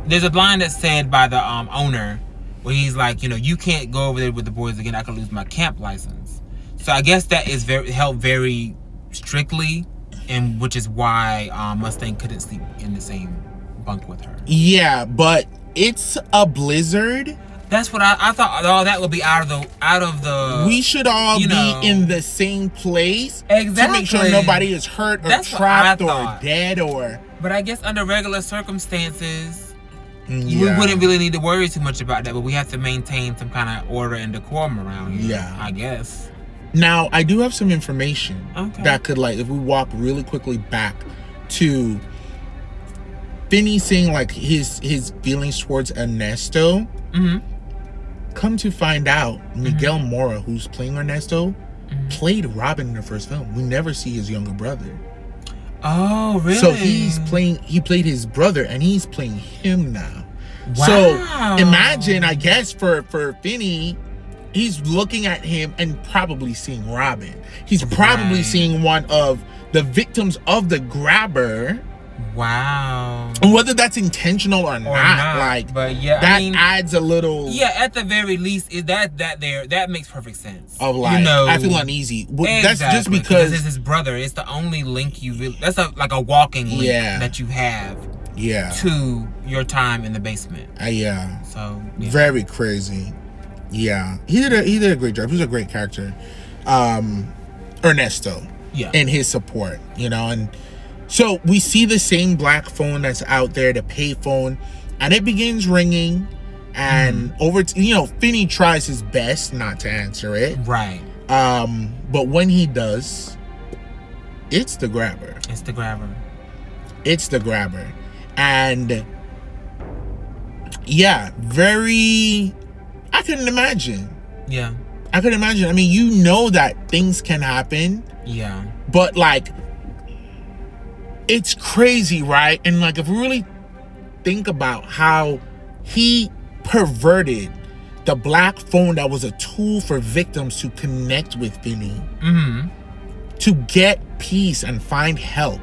There's a line that's said by the owner where he's like, you know, you can't go over there with the boys again. I could lose my camp license. So I guess that is held very strictly, and which is why Mustang couldn't sleep in the same bunk with her. Yeah, but it's a blizzard. That's what I thought. All that would be out of the. We should all be in the same place to make sure nobody is hurt or trapped or dead or. But I guess under regular circumstances, we wouldn't really need to worry too much about that. But we have to maintain some kind of order and decorum around here. Yeah, I guess. Now I do have some information that could, like, if we walk really quickly back to Finney saying like his feelings towards Ernesto. Come to find out, Miguel Mora, who's playing Ernesto, played Robin in the first film. We never see his younger brother. Oh, really? So he played his brother, and he's playing him now. Wow. So imagine, I guess, for Finney, he's looking at him and probably seeing Robin. He's probably seeing one of the victims of the grabber. Wow. Whether that's intentional or not, like, but adds a little. Yeah, at the very least, is that makes perfect sense. Of like, you know, I feel uneasy. That's just because it's his brother. It's the only link you really. That's like a walking link that you have. Yeah. To your time in the basement. Yeah. So very crazy. Yeah, he did a great job. He was a great character. Ernesto. Yeah. And his support, you know, and. So we see the same black phone that's out there, the pay phone, and it begins ringing. And Finney tries his best not to answer it. Right. But when he does, it's the grabber. And I couldn't imagine. Yeah. I couldn't imagine. I mean, you know that things can happen. Yeah. But like, it's crazy, right? And like, if we really think about how he perverted the black phone that was a tool for victims to connect with Finney, to get peace and find help.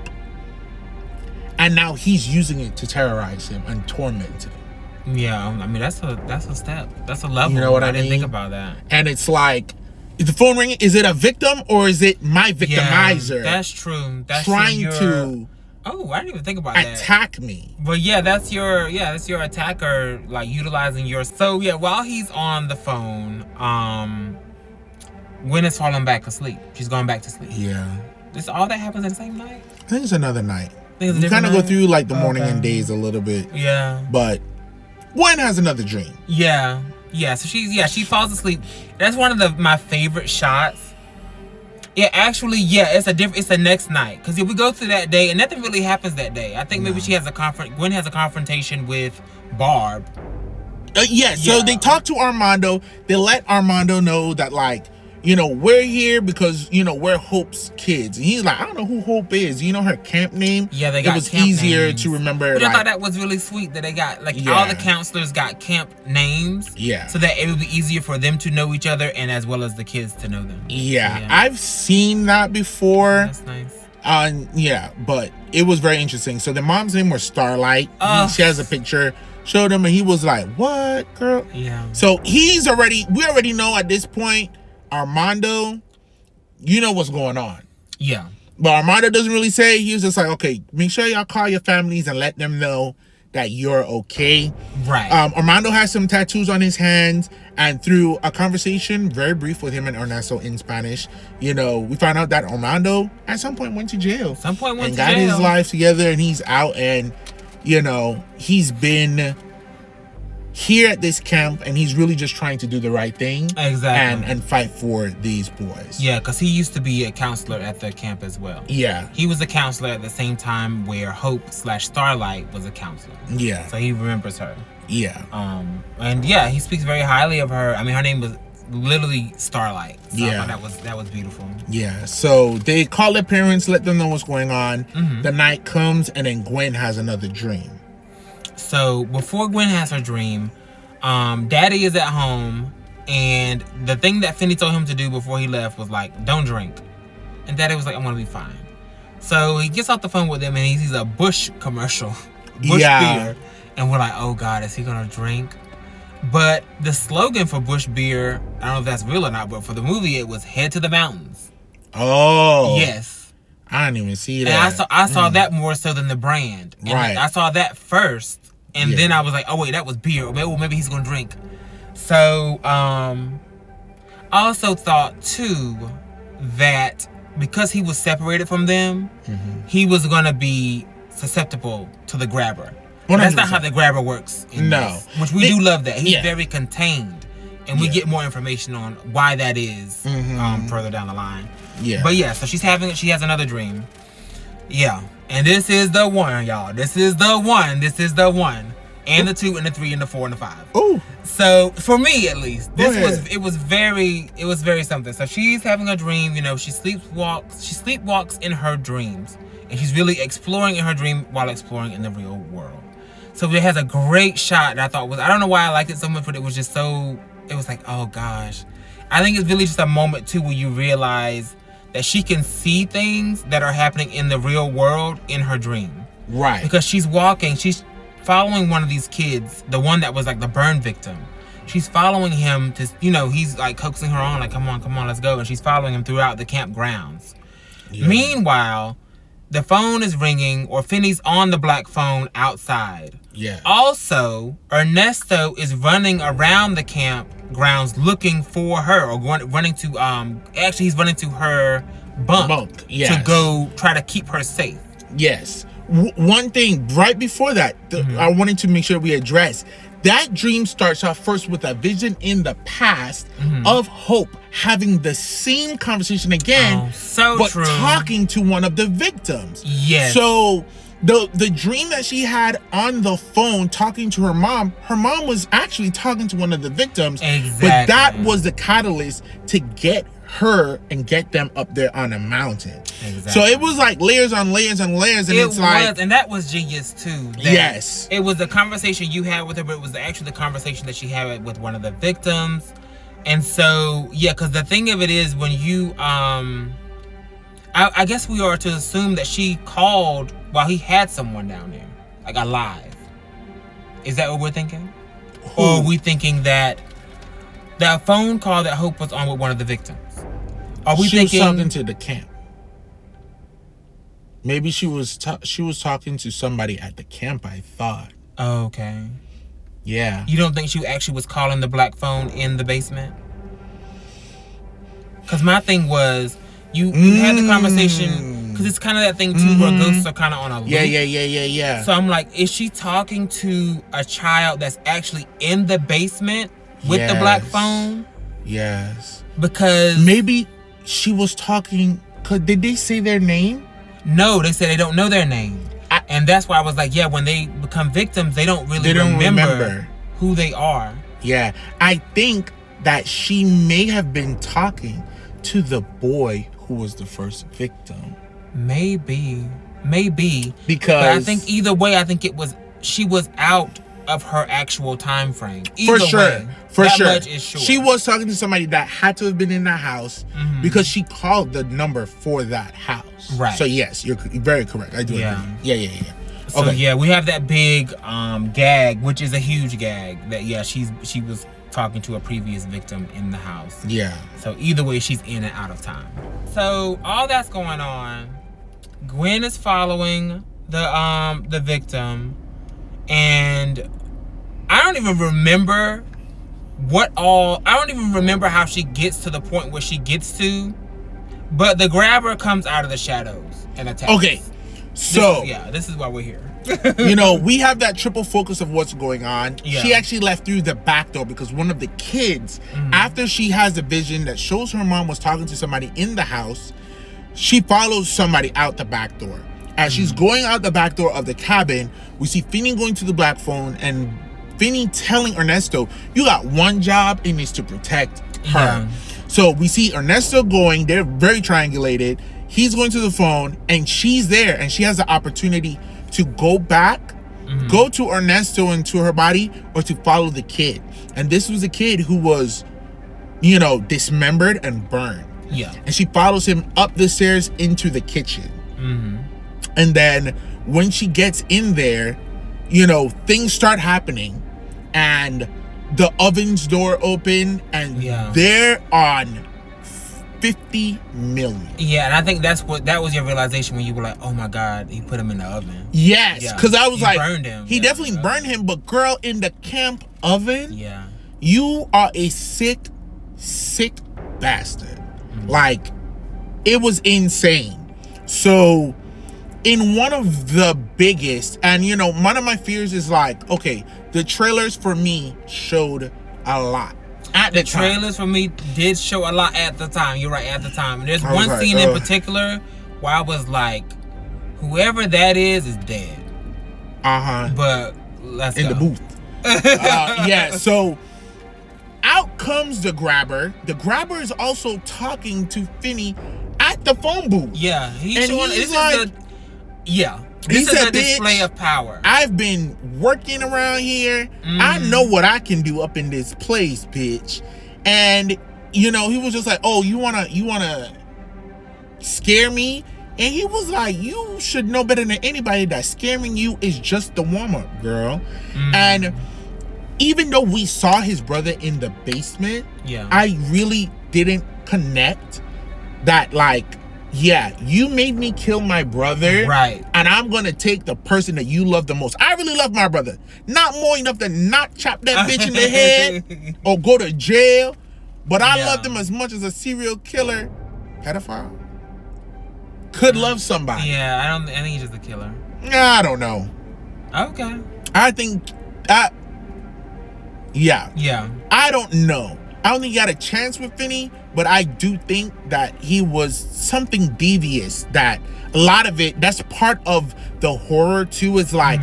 And now he's using it to terrorize him and torment him. Yeah, I mean that's a step. That's a level. You know what I didn't mean? think about that. And it's like, is the phone ringing? Is it a victim or is it my victimizer? Yeah, that's true. That's trying to. Oh, I didn't even think about that. Attack me. But yeah, that's your attacker, like utilizing your. So yeah, while he's on the phone, Gwen is falling back asleep. She's going back to sleep. Yeah. This all that happens in the same night? I think it's another night. We kind of go through like the morning and days a little bit. Yeah. But Gwen has another dream. Yeah. Yeah. So she falls asleep. That's one of my favorite shots. Yeah, actually, it's the next night. Because if we go through that day and nothing really happens that day. I think maybe Gwen has a confrontation with Barb. So they talk to Armando. They let Armando know that, like, you know, we're here because, you know, we're Hope's kids. And he's like, I don't know who Hope is. You know her camp name? Yeah, they got It was camp easier names. to remember. But I thought that was really sweet that they got, like, all the counselors got camp names. Yeah. So that it would be easier for them to know each other and as well as the kids to know them. Yeah. I've seen that before. That's nice. But it was very interesting. So the mom's name was Starlight. She has a picture, showed him, and he was like, what, girl? Yeah. So we already know at this point, Armando, you know what's going on. Yeah. But Armando doesn't really say. He was just like, okay, make sure y'all call your families and let them know that you're okay. Right. Armando has some tattoos on his hands, and through a conversation, very brief with him and Ernesto in Spanish, you know, we found out that Armando at some point went to jail. And got his life together, and he's out, and, you know, he's been here at this camp, and he's really just trying to do the right thing. Exactly. And fight for these boys. Yeah, because he used to be a counselor at the camp as well. Yeah. He was a counselor at the same time where Hope/Starlight was a counselor. Yeah. So he remembers her. Yeah. And yeah, he speaks very highly of her. I mean, her name was literally Starlight. So I thought that was beautiful. Yeah. So they call their parents, let them know what's going on. Mm-hmm. The night comes, and then Gwen has another dream. So before Gwen has her dream, Daddy is at home, and the thing that Finney told him to do before he left was like, don't drink. And Daddy was like, I'm gonna be fine. So he gets off the phone with him, and he sees a Bush commercial, Bush beer, and we're like, oh God, is he gonna drink? But the slogan for Bush beer, I don't know if that's real or not, but for the movie it was "Head to the Mountains." Oh, yes. I didn't even see that. And I saw that more so than the brand. And right. I saw that first. And then I was like, oh, wait, that was beer. Or maybe he's going to drink. So, I also thought, too, that because he was separated from them, he was going to be susceptible to the grabber. That's not how the grabber works in this, which we do love that. He's very contained. And we get more information on why that is further down the line. Yeah. But yeah, so she has another dream. Yeah. And this is the one, y'all. This is the one. And the 2 and the 3 and the 4 and the 5. Oh. So for me at least, it was very something. So she's having a dream, you know, she sleepwalks in her dreams. And she's really exploring in her dream while exploring in the real world. So it has a great shot that I thought I don't know why I liked it so much, but it was just it was like, oh gosh. I think it's really just a moment too where you realize that she can see things that are happening in the real world in her dream. Right. Because she's following one of these kids, the one that was like the burn victim. She's following him to, you know, he's like coaxing her on, like, come on, let's go. And she's following him throughout the campgrounds. Yeah. Meanwhile, the phone is ringing, or Finney's on the black phone outside. Yeah. Also, Ernesto is running around the campgrounds looking for her, or running to he's running to her bunk to go try to keep her safe. Yes. One thing right before that, I wanted to make sure we address. That dream starts off first with a vision in the past of Hope having the same conversation again, but talking to one of the victims. Yes. So the dream that she had on the phone talking to her mom was actually talking to one of the victims. Exactly. But that was the catalyst to get her and get them up there on a mountain. Exactly. So it was like layers on layers and layers, and and that was genius too. Yes, it was the conversation you had with her, but it was actually the conversation that she had with one of the victims. And so because the thing of it is, when you I guess we are to assume that she called while he had someone down there, like alive. Is that what we're thinking? Who? Or are we thinking that phone call that Hope was on with one of the victims? Are we she thinking was talking to the camp? Maybe she was talking to somebody at the camp, I thought. Okay. Yeah. You don't think she actually was calling the black phone in the basement? Because my thing was, you had the conversation, because it's kind of that thing too where ghosts are kind of on a loop. Yeah. So I'm like, is she talking to a child that's actually in the basement with the black phone? Yes. Because maybe she was talking, did they say their name? No, they said they don't know their name. And that's why I was like, yeah, when they become victims, they don't really remember who they are. Yeah. I think that she may have been talking to the boy who was the first victim. Maybe. Because but I think either way, I think she was out of her actual time frame. Either for sure. Way, for that sure. Much is sure. She was talking to somebody that had to have been in that house because she called the number for that house. Right. So yes, you're very correct. I do agree. Yeah. So yeah, we have that big gag, which is a huge gag. That she was talking to a previous victim in the house. Yeah. So either way, she's in and out of time. So all that's going on. Gwen is following the victim, and I don't even remember I don't even remember how she gets to the point where she gets to, but the grabber comes out of the shadows and attacks. Okay, so this is why we're here. We have that triple focus of what's going on. Yeah. She actually left through the back door because one of the kids, after she has a vision that shows her mom was talking to somebody in the house, she follows somebody out the back door. As she's going out the back door of the cabin, we see Finney going to the black phone and Finney telling Ernesto, you got one job, and it's to protect her. Yeah. So we see Ernesto going, they're very triangulated. He's going to the phone and she's there and she has the opportunity to go back, go to Ernesto and to her body, or to follow the kid. And this was a kid who was, dismembered and burned. Yeah. And she follows him up the stairs into the kitchen. And then when she gets in there, things start happening, and the oven's door open, and they're on 50 million. Yeah, and I think that was your realization when you were like, oh my God, he put him in the oven. Yes, because I was he like, burned him. He definitely burned him, but girl, in the camp oven, you are a sick bastard. Like, it was insane. So in one of the biggest, and one of my fears is like, okay, the trailers for me showed a lot at the time. Trailers for me did show a lot at the time. You're right, at the time. And there's one scene in particular where I was like, whoever that is dead. But let's go. In the booth. So out comes the grabber. The grabber is also talking to Finney at the phone booth. Yeah, This is a display of power. I've been working around here. I know what I can do up in this place, bitch. And he was just like, oh, you wanna scare me? And he was like, you should know better than anybody that scaring you is just the warm-up, girl. And even though we saw his brother in the basement, I really didn't connect that, like, you made me kill my brother. Right. And I'm going to take the person that you love the most. I really love my brother. Not more enough to not chop that bitch in the head or go to jail. But I loved him as much as a serial killer, pedophile, could love somebody. Yeah, I think he's just a killer. I don't know. Okay. I think I don't know. I don't think he got a chance with Finney, but I do think that he was something devious. That a lot of it, that's part of the horror too, is like,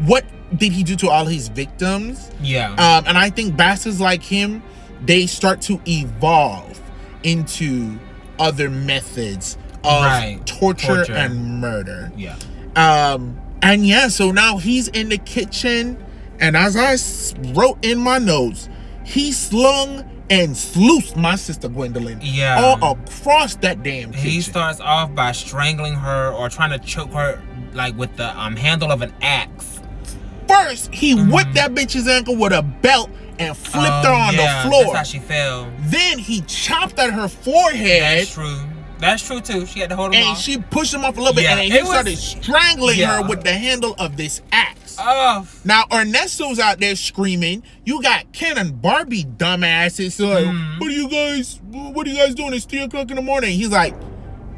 what did he do to all his victims? Yeah. And I think bastards like him, they start to evolve into other methods of torture and murder. Yeah. And so now he's in the kitchen, and as I wrote in my notes, he slung and sluiced my sister Gwendolyn all across that damn kitchen. He starts off by strangling her or trying to choke her like with the handle of an axe. First, he whipped that bitch's ankle with a belt and flipped her on the floor. That's how she fell. Then he chopped at her forehead. That's true. That's true too. She had to hold him off. And she pushed him off a little bit, and then he started strangling her with the handle of this axe. Oh. Now Ernesto's out there screaming. You got Ken and Barbie dumbasses. So like, what are you guys doing? It's 3 o'clock in the morning. He's like,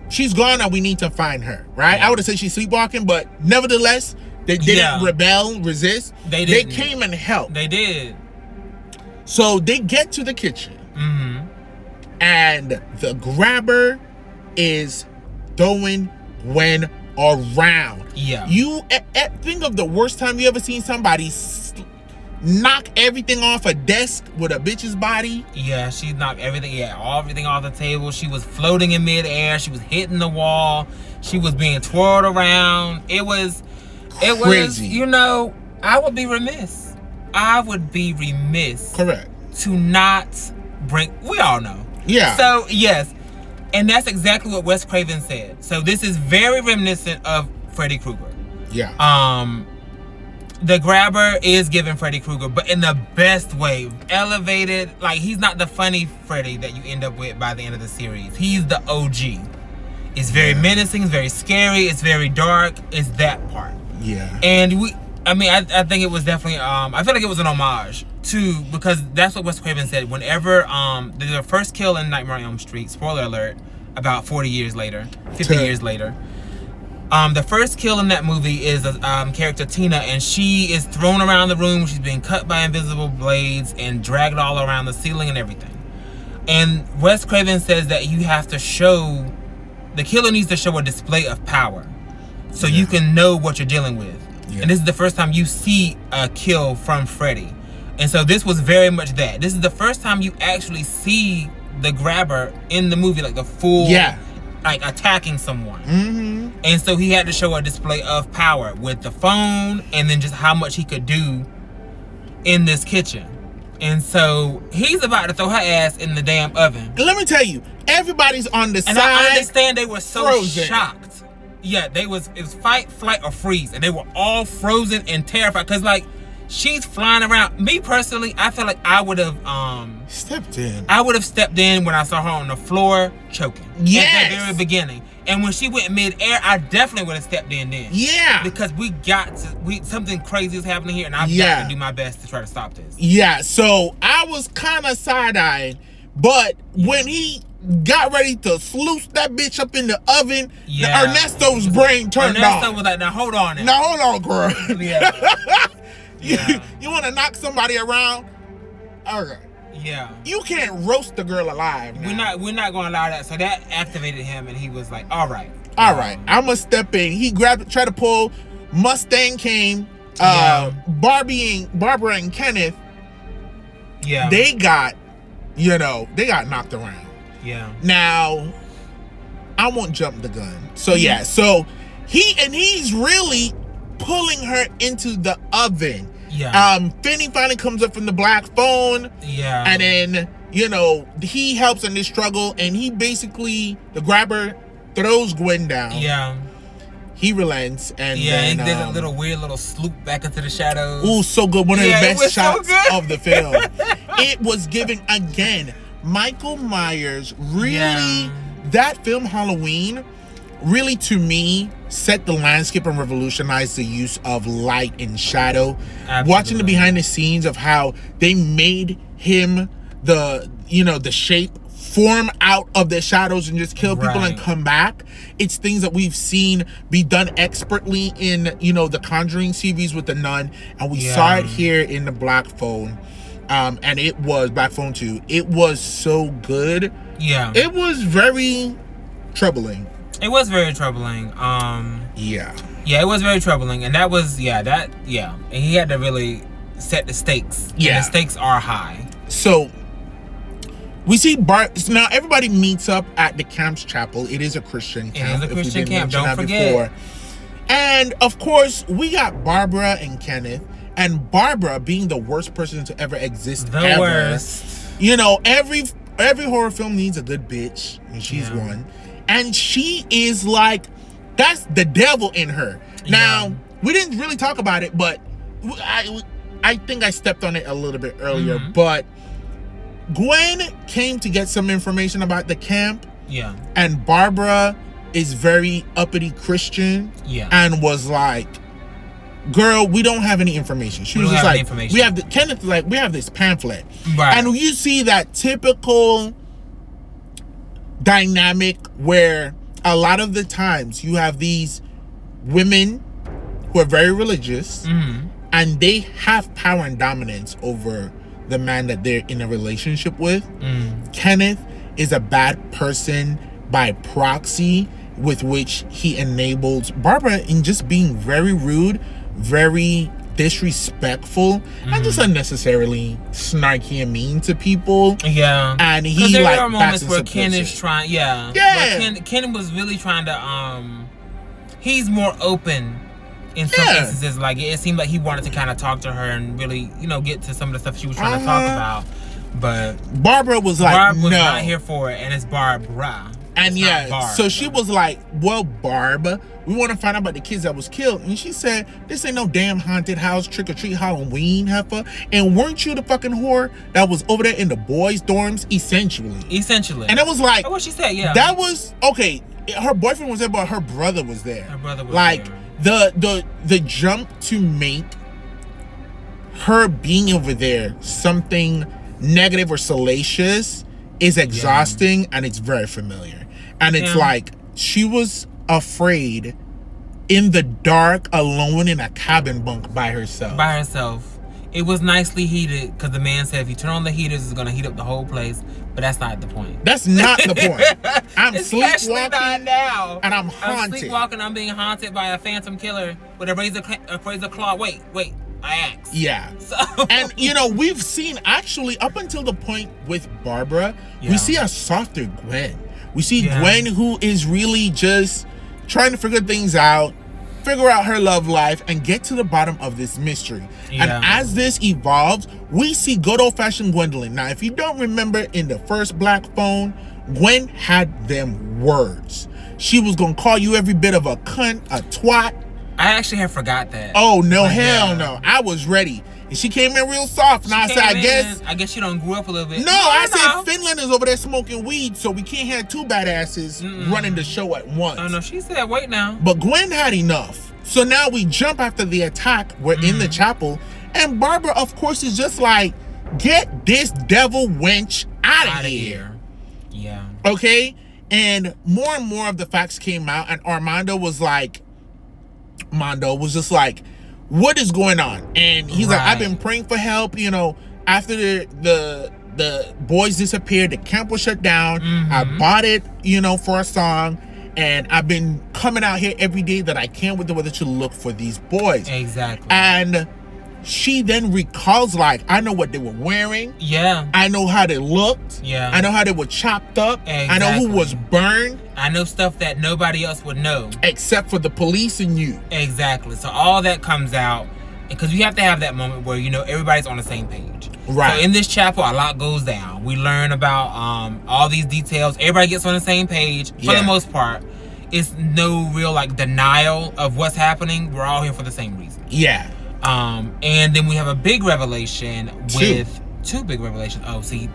she's gone and we need to find her. Right? Yeah. I would have said she's sleepwalking, but nevertheless, they didn't rebel, resist. They didn't. They came and helped. They did. So they get to the kitchen, and the grabber is throwing Gwen around. Yeah. You think of the worst time you ever seen somebody knock everything off a desk with a bitch's body. Yeah, she knocked everything. Yeah, everything off the table. She was floating in midair. She was hitting the wall. She was being twirled around. It was crazy. You know, I would be remiss. Correct. To not bring. We all know. Yeah. So yes. And that's exactly what Wes Craven said. So this is very reminiscent of Freddy Krueger. Yeah. The grabber is giving Freddy Krueger, but in the best way. Elevated. Like, he's not the funny Freddy that you end up with by the end of the series. He's the OG. It's very menacing. It's very scary. It's very dark. It's that part. Yeah. And I think it was definitely, I feel like it was an homage to, because that's what Wes Craven said. Whenever, the first kill in Nightmare on Elm Street, spoiler alert, about 40 years later, 50 years later, the first kill in that movie is character Tina, and she is thrown around the room. She's being cut by invisible blades and dragged all around the ceiling and everything. And Wes Craven says that you have to show, the killer needs to show a display of power, so you can know what you're dealing with. Yeah. And this is the first time you see a kill from Freddy. And so this was very much that. This is the first time you actually see the grabber in the movie, like the full, like attacking someone. And so he had to show a display of power with the phone and then just how much he could do in this kitchen. And so he's about to throw her ass in the damn oven. Let me tell you, everybody's on the side. And I understand they were so shocked. Yeah, it was fight, flight, or freeze. And they were all frozen and terrified. Because, like, she's flying around. Me, personally, I feel like I would have... stepped in. I would have stepped in when I saw her on the floor choking. Yes. At the very beginning. And when she went mid-air, I definitely would have stepped in then. Yeah. Because something crazy is happening here. And I've got to do my best to try to stop this. Yeah, so I was kind of side-eyed. But when he got ready to sluice that bitch up in the oven, Ernesto's brain turned on. Ernesto was like, now hold on. Now hold on, girl. Yeah. You want to knock somebody around? All right. Yeah. You can't roast the girl alive now. We're not going to allow that. So that activated him, and he was like, all right. All right. I'm going to step in. He tried to pull. Mustang came. Barbara and Kenneth. Yeah. They got knocked around. Yeah. Now, I won't jump the gun. So yeah, so he's really pulling her into the oven. Yeah. Finney finally comes up from the black phone. Yeah. And then, he helps in this struggle, and he basically, the grabber throws Gwen down. Yeah. He relents, and then, he did a little weird little sloop back into the shadows. Ooh, so good. One of the best shots of the film. It was giving, again, Michael Myers really, that film Halloween really, to me, set the landscape and revolutionized the use of light and shadow. Absolutely. Watching the behind the scenes of how they made him the shape form out of the shadows and just kill people and come back. It's things that we've seen be done expertly in, the Conjuring series with the Nun, and we saw it here in the Black Phone. And it was Black Phone 2. It was so good. Yeah. It was very troubling. It was very troubling. Yeah, it was very troubling. And that was, and he had to really set the stakes. Yeah. And the stakes are high. So, we see now everybody meets up at the camp's chapel. It is a Christian camp. It is a Christian camp, don't forget. Before. And, of course, we got Barbara and Kenneth. And Barbara, being the worst person to ever exist the worst. You know, every horror film needs a good bitch, and she's one. And she is like, that's the devil in her. Now, we didn't really talk about it, but I think I stepped on it a little bit earlier. But Gwen came to get some information about the camp. Yeah. And Barbara is very uppity Christian. Yeah. And was like, girl, we don't have any information. She was just like, Kenneth like, we have this pamphlet. Right. And you see that typical dynamic where a lot of the times you have these women who are very religious and they have power and dominance over the man that they're in a relationship with. Kenneth is a bad person by proxy, with which he enables Barbara in just being very rude, very disrespectful, and just unnecessarily snarky and mean to people. Yeah. And he there like are moments where Ken is trying Ken was really trying to he's more open in some instances. Like it seemed like he wanted to kind of talk to her and really, you know, get to some of the stuff she was trying to talk about. But Barbara was like, Barb was not here for it, and it's Barbara. And so she was like, well, Barb, we want to find out about the kids that was killed. And she said, this ain't no damn haunted house, trick-or-treat Halloween, heifer. And weren't you the fucking whore that was over there in the boys' dorms? Essentially. And it was like, what she said, that was, okay, her boyfriend was there, but her brother was there. Her brother was like, there. The jump to make her being over there something negative or salacious is exhausting, and it's very familiar. And it's like, she was afraid in the dark, alone in a cabin bunk by herself. It was nicely heated, because the man said if you turn on the heaters, it's going to heat up the whole place. But that's not the point. That's not the point. I'm sleepwalking not now. And I'm haunted. I'm sleepwalking. I'm being haunted by a phantom killer with a razor claw. Wait. I asked. Yeah. So. And, you know, we've seen actually up until the point with Barbara, we see a softer Gwen. We see Gwen who is really just trying to figure things out, figure out her love life, and get to the bottom of this mystery. And as this evolves, we see good old-fashioned Gwendolyn. Now, if you don't remember in the first Black Phone, Gwen had them words. She was going to call you every bit of a cunt, a twat. I actually have forgot that. Oh, no, hell no. I was ready. And she came in real soft. And I said, I guess you done grew up a little bit. No, I said Finland is over there smoking weed, so we can't have two badasses running the show at once. Oh, no, she said, wait now. But Gwen had enough. So now we jump after the attack. We're in the chapel. And Barbara, of course, is just like, get this devil wench out of here. Yeah. Okay? And more of the facts came out. And Mondo was just like, what is going on? And he's like, I've been praying for help. You know, after the boys disappeared, the camp was shut down. I bought it, you know, for a song. And I've been coming out here every day that I can with the weather to look for these boys. Exactly. And she then recalls, like, I know what they were wearing. Yeah. I know how they looked. Yeah. I know how they were chopped up. Exactly. I know who was burned. I know stuff that nobody else would know. Except for the police and you. Exactly. So all that comes out. Because you have to have that moment where, you know, everybody's on the same page. Right. So in this chapel, a lot goes down. We learn about all these details. Everybody gets on the same page for the most part. It's no real, like, denial of what's happening. We're all here for the same reason. Yeah. And then we have a big revelation with two big revelations. Oh, see,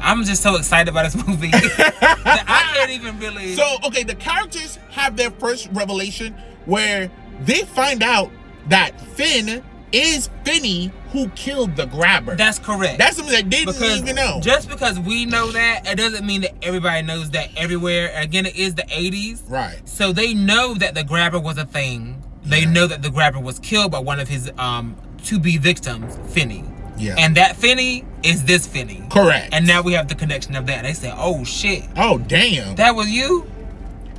I'm just so excited about this movie that I can't even really. So, okay, the characters have their first revelation where they find out that Finn is Finney who killed the grabber. That's correct. That's something that they didn't even know. Just because we know that, it doesn't mean that everybody knows that everywhere. Again, it is the 80s. Right. So they know that the grabber was a thing. They know that the grabber was killed by one of his to-be victims, Finney. Yeah. And that Finney is this Finney. Correct. And now we have the connection of that. They say, oh, shit. Oh, damn. That was you?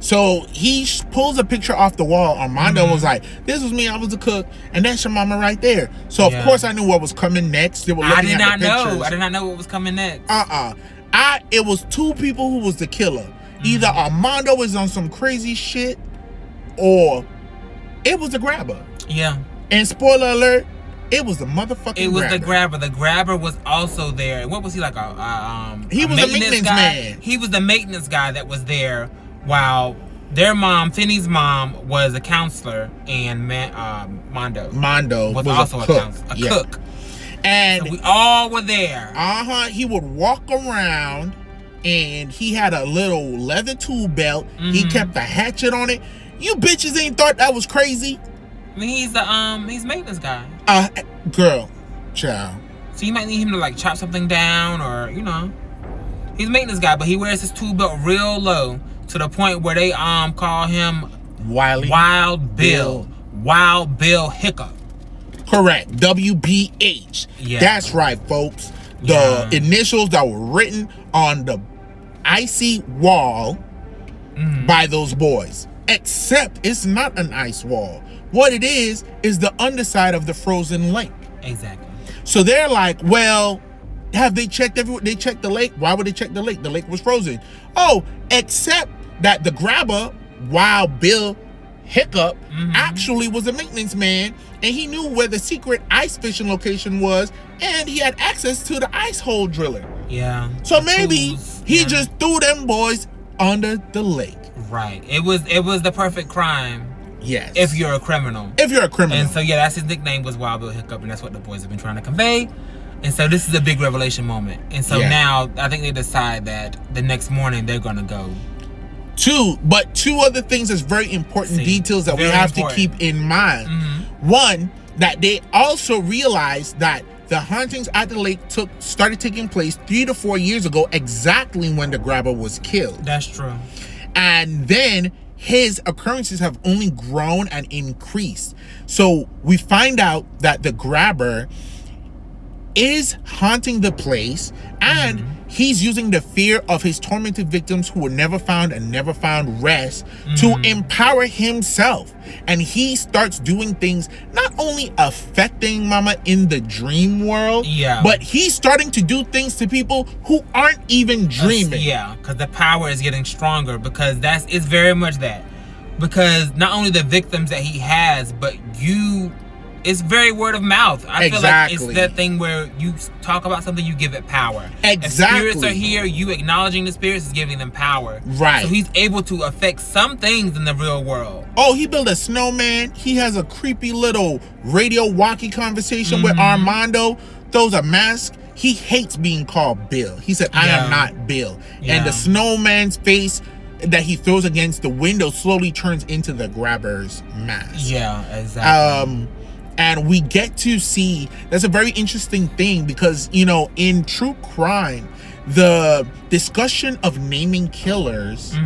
So he pulls a picture off the wall. Armando was like, this was me, I was the cook, and that's your mama right there. So, of course, I knew what was coming next. They were looking at the pictures. I did not know what was coming next. It was two people who was the killer. Either Armando was on some crazy shit, or it was the grabber. Yeah. And spoiler alert, It was the motherfucking It was grabber. the grabber. The grabber was also there. What was he like? He was a maintenance guy? man. He was the maintenance guy that was there while their mom, Finney's mom, was a counselor, and Mondo was also a cook. And so we all were there. He would walk around, and he had a little leather tool belt. He kept a hatchet on it. You bitches ain't thought that was crazy? I mean, he's maintenance guy. Girl, child. So you might need him to like chop something down, or he's maintenance guy, but he wears his tool belt real low to the point where they call him Wild Bill Hiccup. Correct. WBH. Yeah. That's right, folks. The initials that were written on the icy wall by those boys. Except it's not an ice wall. What it is the underside of the frozen lake. Exactly. So they're like, well, have they checked They checked the lake. Why would they check the lake? The lake was frozen. Oh, except that the grabber, Wild Bill Hiccup, actually was a maintenance man, and he knew where the secret ice fishing location was, and he had access to the ice hole driller. Yeah. So maybe he just threw them boys under the lake. Right. It was the perfect crime. Yes. If you're a criminal. And so that's his nickname was Wild Bill Hiccup, and that's what the boys have been trying to convey. And so this is a big revelation moment. And so now I think they decide that the next morning they're gonna go. Two other things that's very important details that we have to keep in mind. One, that they also realized that the hauntings at the lake started taking place 3 to 4 years ago, exactly when the grabber was killed. That's true. And then his occurrences have only grown and increased. So we find out that the grabber is haunting the place, and he's using the fear of his tormented victims who were never found and never found rest to empower himself. And he starts doing things not only affecting Mama in the dream world, but he's starting to do things to people who aren't even dreaming. Because the power is getting stronger, because it's very much that. Because not only the victims that he has, but it's very word of mouth. I feel like it's that thing where you talk about something, you give it power. Exactly. If spirits are here, you acknowledging the spirits is giving them power. Right. So he's able to affect some things in the real world. Oh, he built a snowman. He has a creepy little radio walkie conversation with Armando. Throws a mask. He hates being called Bill. He said, I am not Bill. And the snowman's face that he throws against the window slowly turns into the grabber's mask. Yeah, exactly. And we get to see, that's a very interesting thing, because, in true crime, the discussion of naming killers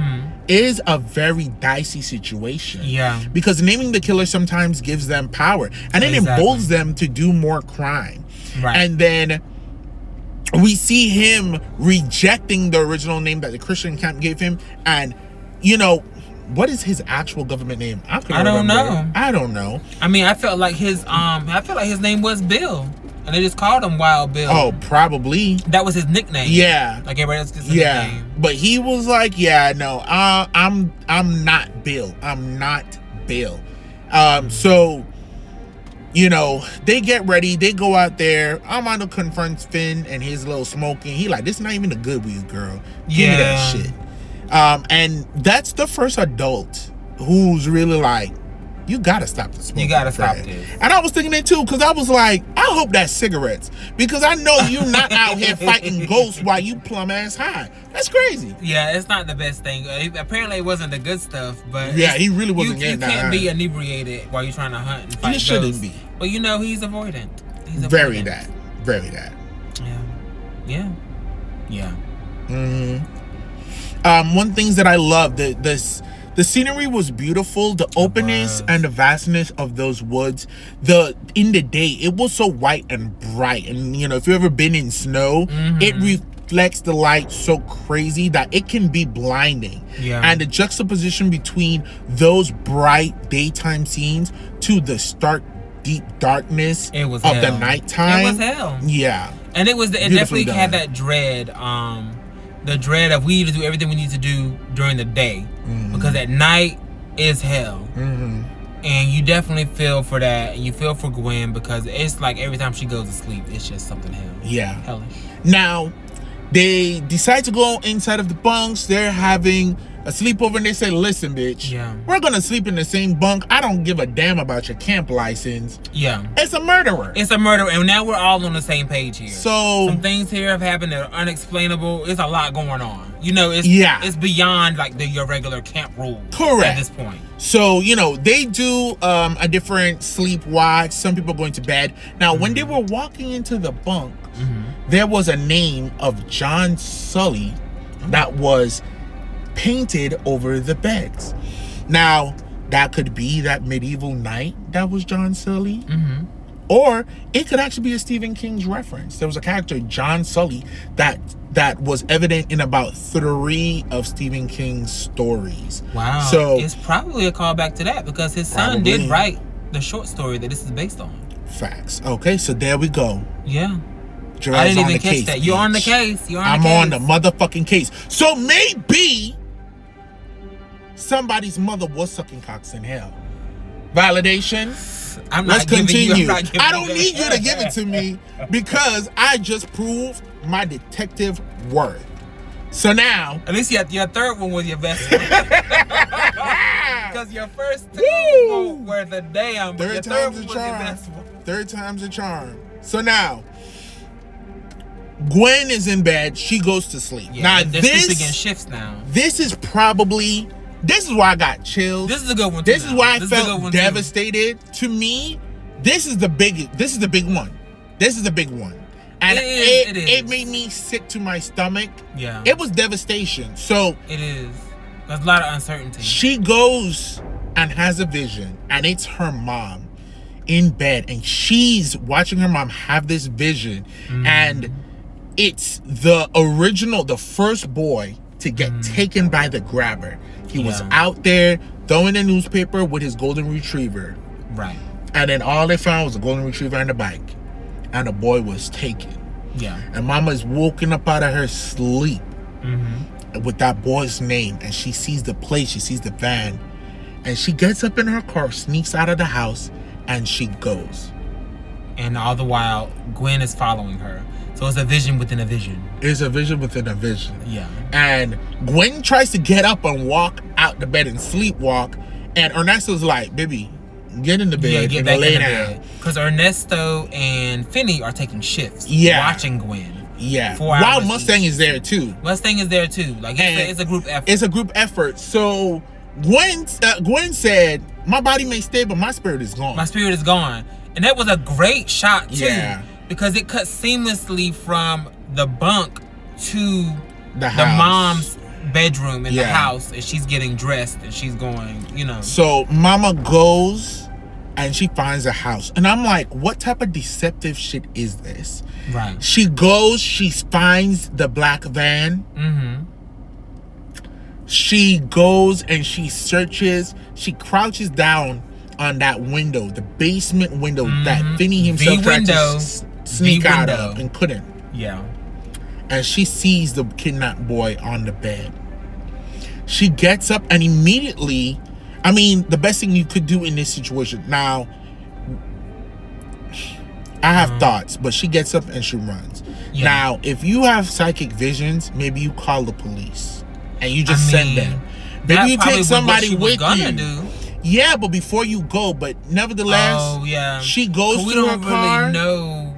is a very dicey situation. Yeah. Because naming the killer sometimes gives them power, and it emboldens them to do more crime. Right. And then we see him rejecting the original name that the Christian camp gave him, and, what is his actual government name? I don't know. I mean, I felt like his name was Bill, and they just called him Wild Bill. Oh, probably. That was his nickname. Yeah. Like everybody else gets his nickname. But he was like, I'm not Bill. I'm not Bill. So, they get ready. They go out there. Armando confronts Finn and his little smoking. He like, this is not even the good weed, girl. Give me that shit. And that's the first adult who's really like, you gotta stop the smoking. You gotta stop this. And I was thinking it too, because I was like, I hope that's cigarettes, because I know you're not out here fighting ghosts while you plum ass high. That's crazy. Yeah, it's not the best thing. Apparently it wasn't the good stuff, but he really wasn't getting that. You can't be inebriated while you're trying to hunt and fight ghosts. You shouldn't be. But he's avoidant. Very that. Yeah. One things that I love, the scenery was beautiful. The openness and the vastness of those woods. In the day, it was so white and bright. And if you've ever been in snow, it reflects the light so crazy that it can be blinding. Yeah. And the juxtaposition between those bright daytime scenes to the stark, deep darkness of the nighttime. It was hell. Yeah. And it definitely had that dread. The dread of we need to do everything we need to do during the day, because at night is hell. And you definitely feel for that. And you feel for Gwen because it's like every time she goes to sleep, it's just something hellish. Now, they decide to go inside of the bunks. They're having a sleepover and they say, listen, bitch, we're going to sleep in the same bunk. I don't give a damn about your camp license. Yeah. It's a murderer. It's a murderer. And now we're all on the same page here. So some things here have happened that are unexplainable. It's a lot going on. You know, it's beyond like your regular camp rules. Correct. At this point. So, you know, they do a different sleep watch. Some people going to bed. Now, when they were walking into the bunk, there was a name of John Sully that was painted over the beds. Now, that could be that medieval knight that was John Sully. Or it could actually be a Stephen King's reference. There was a character, John Sully, that was evident in about 3 of Stephen King's stories. Wow. So it's probably a callback to that because his son did write the short story that this is based on. Facts. Okay, so there we go. Yeah. Gerard's I didn't even on the catch case, that. You're on the case. I'm on the motherfucking case. So maybe somebody's mother was sucking cocks in hell. Validation. Let's continue. I don't need you to give it to me because I just proved my detective worth. So now, at least your third one was your best one. Because your first 2 were the damn. Third time's a charm. Third time's a charm. So now, Gwen is in bed. She goes to sleep. Yeah, now this begins shifts now. This is why I got chills. This is a good one. This is why I felt devastated. To me, this is the big one. This is the big one. And it made me sick to my stomach. Yeah. It was devastation. So it is. There's a lot of uncertainty. She goes and has a vision, and it's her mom in bed, and she's watching her mom have this vision, and it's the first boy to get taken by the grabber. He was out there throwing a newspaper with his golden retriever. Right. And then all they found was a golden retriever and a bike. And the boy was taken. Yeah. And mama's woken up out of her sleep with that boy's name. And she sees the place, she sees the van. And she gets up in her car, sneaks out of the house, and she goes. And all the while, Gwen is following her. So it's a vision within a vision. It's a vision within a vision. Yeah. And Gwen tries to get up and walk out the bed and sleepwalk. And Ernesto's like, baby, get in the bed and lay down. Because Ernesto and Finney are taking shifts. Watching Gwen. Yeah. While Mustang is there too. Mustang is there too. Like it's a group effort. It's a group effort. So Gwen said, my body may stay, but my spirit is gone. My spirit is gone. And that was a great shot too. Yeah. Because it cut seamlessly from the bunk to the mom's bedroom in the house, and she's getting dressed and she's going, you know. So mama goes and she finds a house. And I'm like, what type of deceptive shit is this? Right. She goes, she finds the black van. She goes and she searches. She crouches down on that window, the basement window that Finney himself tried to sneak out of and couldn't. Yeah. And she sees the kidnapped boy on the bed. She gets up and immediately, I mean, the best thing you could do in this situation. Now, I have thoughts, but she gets up and she runs. Yeah. Now, if you have psychic visions, maybe you call the police and you just send them. Maybe you take somebody with you. Yeah, but before you go, but nevertheless, she goes to her car. We don't really know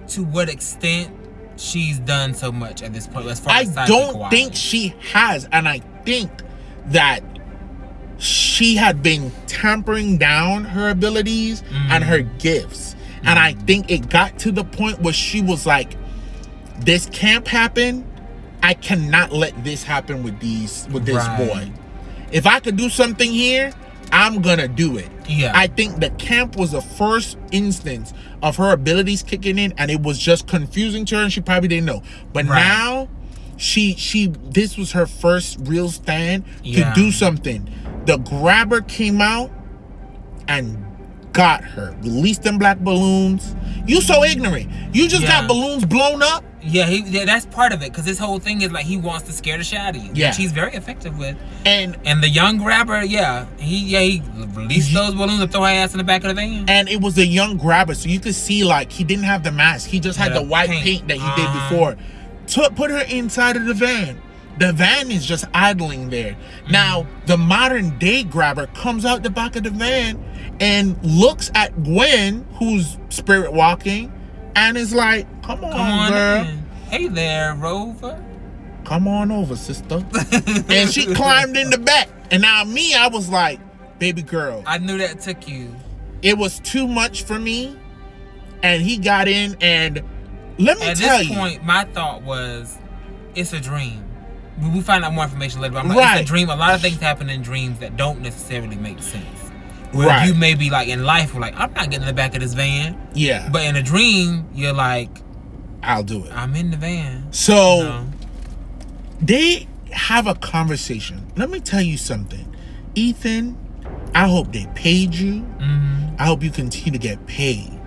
to what extent she's done so much at this point. As far as I don't think she has, and I think that she had been tampering down her abilities and her gifts, and I think it got to the point where she was like, "This can't happen. I cannot let this happen with this boy. If I could do something here, I'm gonna do it." Yeah. I think the camp was the first instance of her abilities kicking in, and it was just confusing to her, and she probably didn't know. But now, this was her first real stand to do something. The grabber came out and got her. Released them black balloons. You so ignorant. You just got balloons blown up Yeah, that's part of it, because his whole thing is like he wants to scare the shit out of you, which he's very effective with. And the young grabber, he released those balloons and throw her ass in the back of the van. And it was the young grabber, so you could see like he didn't have the mask. He just had the white paint that he did before. Put her inside of the van. The van is just idling there. Now, the modern day grabber comes out the back of the van and looks at Gwen, who's spirit walking, and is like, come on girl. In. Hey there, Rover. Come on over, sister. And she climbed in the back. And now I was like, baby girl. I knew that took you. It was too much for me. And he got in, and let me tell you. At this point, my thought was, it's a dream. We find out more information later, but I'm like, it's a dream. A lot of things happen in dreams that don't necessarily make sense. Where you may be like in life, we're like, I'm not getting in the back of this van. Yeah. But in a dream, you're like, I'll do it. I'm in the van. So they have a conversation. Let me tell you something. Ethan, I hope they paid you. I hope you continue to get paid.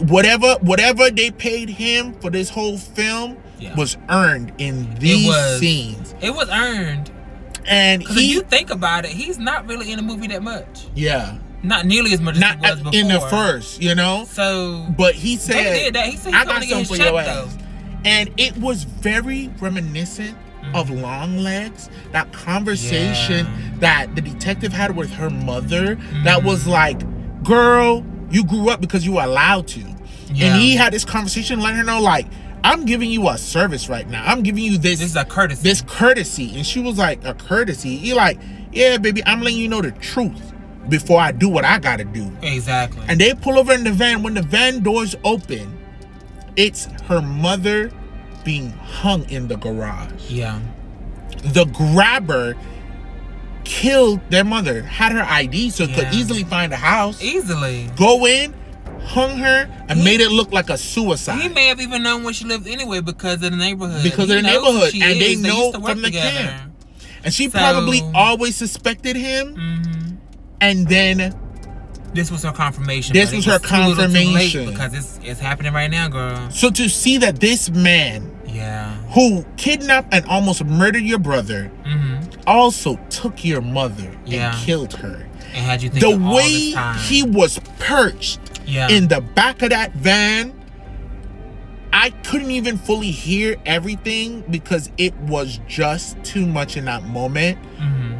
Whatever they paid him for this whole film was earned in these scenes. It was earned. And if you think about it, he's not really in the movie that much. Yeah. Not nearly as much as he was before. In the first, you know? So, but he said, they did that. He said, I got something for your ass. And it was very reminiscent of Long Legs. That conversation that the detective had with her mother, that was like, girl, you grew up because you were allowed to. And he had this conversation letting her know, like, I'm giving you a service right now. I'm giving you this. This is a courtesy. This courtesy. And she was like, a courtesy? You're like, yeah, baby, I'm letting you know the truth before I do what I gotta do. Exactly. And they pull over in the van. When the van doors open, it's her mother being hung in the garage. Yeah. The grabber killed their mother, had her ID so could easily find a house. Easily. Go in, hung her, and made it look like a suicide. He may have even known where she lived anyway because of the neighborhood. Because of the neighborhood. And they know from the camp. And she probably always suspected him. And then this was her confirmation. This was her confirmation. Because it's happening right now, girl. So to see that this man who kidnapped and almost murdered your brother also took your mother and killed her. And had you thinking the way he was perched in the back of that van, I couldn't even fully hear everything because it was just too much in that moment.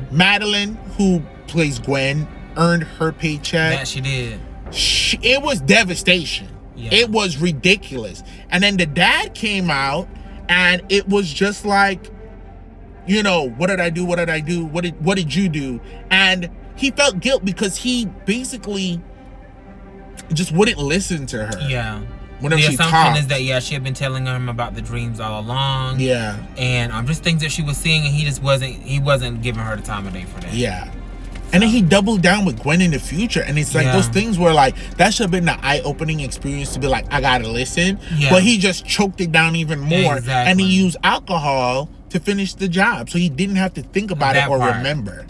Madeline, who plays Gwen, earned her paycheck. That she did. It was devastation. It was ridiculous. And then the dad came out, and it was just like, you know, what did I do? What did I do? What did you do? And he felt guilt because he basically just wouldn't listen to her. Yeah. Whenever the she assumption talked. is that she had been telling him about the dreams all along. Yeah. And just things that she was seeing, and he wasn't giving her the time of day for that. Yeah. And then he doubled down with Gwen in the future. And it's like those things where like, that should have been the eye-opening experience to be like, I gotta listen. Yeah. But he just choked it down even more. Exactly. And he used alcohol to finish the job. So he didn't have to think about it or remember.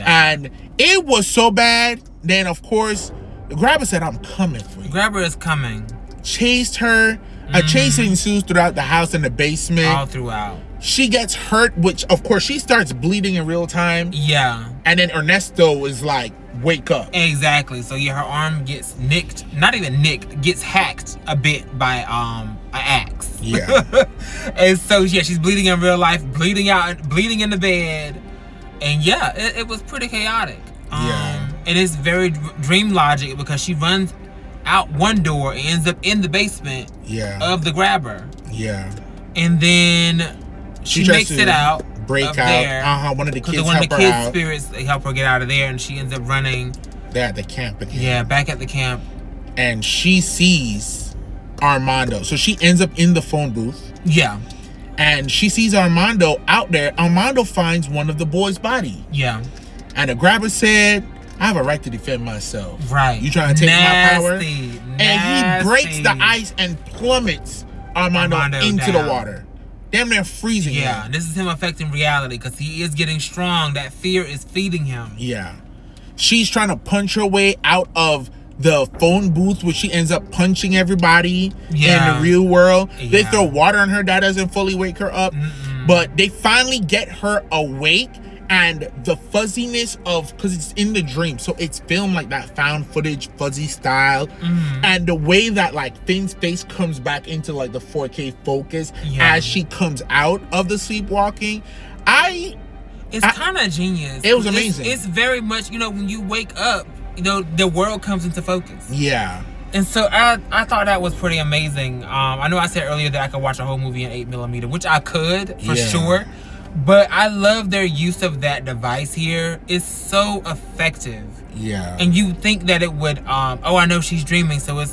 And it was so bad. Then, of course, the grabber said, I'm coming for you. The grabber is coming. Chased her. A chase ensues throughout the house and the basement. All throughout. She gets hurt, which, of course, she starts bleeding in real time. Yeah. And then Ernesto is like, wake up. Exactly. So, her arm gets nicked. Not even nicked. Gets hacked a bit by an axe. Yeah. And so, she's bleeding in real life. Bleeding in the bed. And, it was pretty chaotic. And it's very dream logic because she runs out one door and ends up in the basement of the grabber. Yeah. And then she makes it out. Break out. There, one of the kids one of help the her kids' out. spirits, they help her get out of there, and she ends up running. They're at the camp again. Yeah, back at the camp. And she sees Armando. So she ends up in the phone booth. Yeah. And she sees Armando out there. Armando finds one of the boys' body. Yeah. And the grabber said, I have a right to defend myself. Right. You trying to take my power? Nasty. And he breaks the ice and plummets Armando into the water. Damn near freezing him. Yeah, this is him affecting reality because he is getting strong. That fear is feeding him. Yeah. She's trying to punch her way out of the phone booth where she ends up punching everybody in Yeah. the real world. They Yeah. throw water on her. That doesn't fully wake her up. Mm-mm. But they finally get her awake, and the fuzziness of, because it's in the dream, so it's filmed like that found footage fuzzy style, and the way that like Finn's face comes back into like the 4K focus as she comes out of the sleepwalking, it's kind of genius. It was amazing. It's very much, you know, when you wake up, you know, the world comes into focus. Yeah. And so I thought that was pretty amazing. I know I said earlier that I could watch a whole movie in 8mm, which I could for sure. But I love their use of that device here. It's so effective. Yeah. And you think that it would, I know she's dreaming, so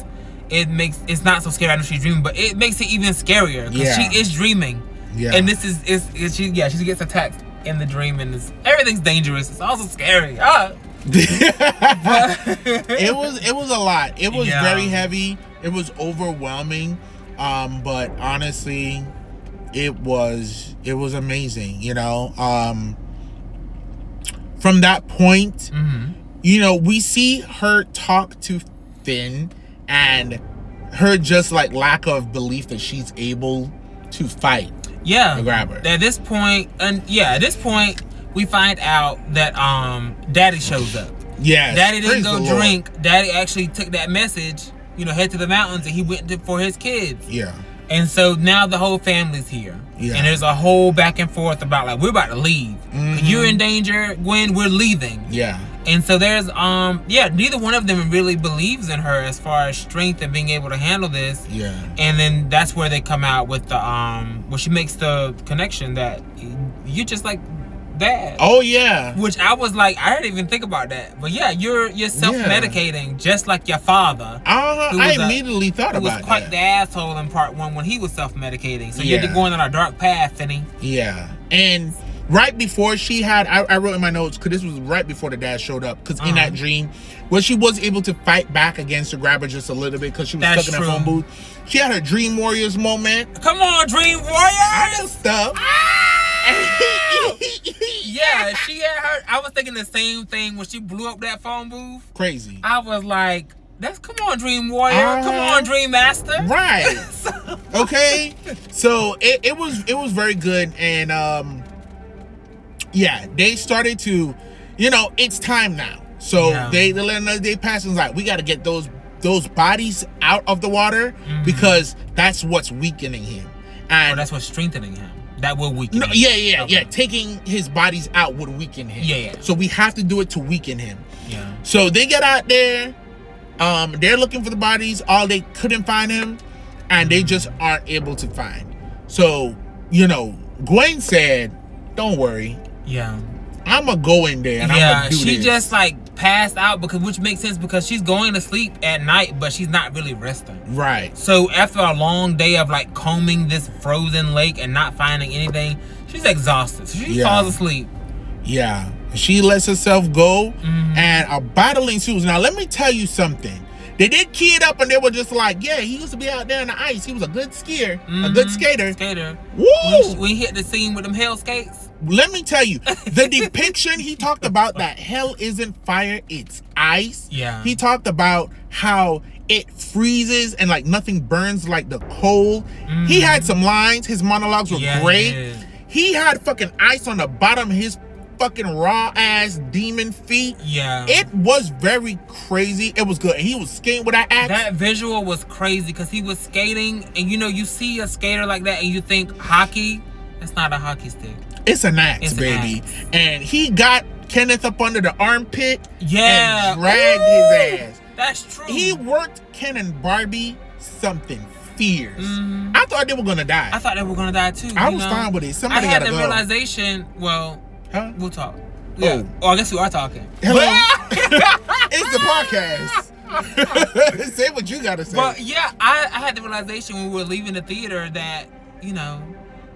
it's not so scary. I know she's dreaming, but it makes it even scarier because she is dreaming. Yeah. And this is she gets attacked in the dream, and everything's dangerous. It's also scary. It was a lot. It was very heavy. It was overwhelming. But honestly, it was amazing, you know. From that point, you know, we see her talk to Finn and her just like lack of belief that she's able to fight. Yeah. The grabber. At this point, we find out that Daddy shows up. Yeah. Daddy didn't go drink. Daddy actually took that message, you know, head to the mountains, and he went for his kids. Yeah. And so now the whole family's here. Yeah. And there's a whole back and forth about like, we're about to leave. You're in danger, Gwen, we're leaving. Yeah. And so there's neither one of them really believes in her as far as strength and being able to handle this. Yeah. And then that's where they come out with the where she makes the connection that you're just like Dad. Oh yeah. Which I was like, I didn't even think about that. But yeah, you're self-medicating just like your father. I immediately thought about that. He was quite the asshole in part 1 when he was self-medicating. So you're going on a dark path, Finney. Yeah. And right before she had, I wrote in my notes, because this was right before the dad showed up, because in that dream, where she was able to fight back against the grabber just a little bit because she was stuck in that phone booth. She had her Dream Warriors moment. Come on, Dream Warriors! I know stuff. Yeah, she had her. I was thinking the same thing when she blew up that phone booth. Crazy. I was like, come on, Dream Warrior. Come on, Dream Master. Right. Okay. So it was very good. And they started to, you know, it's time now. So they let another day pass, and like, we got to get those bodies out of the water because that's what's weakening him. And that's what's strengthening him. That will weaken him. Yeah. Taking his bodies out would weaken him. Yeah. So we have to do it to weaken him. Yeah. So they get out there. They're looking for the bodies. All they couldn't find him, and they just aren't able to find. So, you know, Gwen said, "Don't worry. Yeah. I'm gonna go in there and I'm gonna do this." She just like passed out which makes sense because she's going to sleep at night, but she's not really resting. Right. So after a long day of like combing this frozen lake and not finding anything, she's exhausted. So she falls asleep. Yeah. She lets herself go, and a battle ensues. Now let me tell you something. They did key it up, and they were just like, yeah, he used to be out there in the ice. He was a good skier, a good skater. Woo! When he hit the scene with them hell skates. Let me tell you, the depiction, he talked about that hell isn't fire, it's ice. Yeah. He talked about how it freezes and like nothing burns like the cold. He had some lines. His monologues were great. He had fucking ice on the bottom of his fucking raw ass demon feet. Yeah. It was very crazy. It was good. And he was skating with that axe. That visual was crazy because he was skating, and you know, you see a skater like that and you think hockey. That's not a hockey stick. It's an axe, baby. And he got Kenneth up under the armpit and dragged his ass. That's true. He worked Ken and Barbie something fierce. I thought they were gonna die. I thought they were gonna die too. I was fine with it. Somebody gotta go. I had the realization, we'll talk. Yeah. Oh, I guess we are talking. Hello. It's the podcast. Say what you gotta say. But yeah, I had the realization when we were leaving the theater that, you know,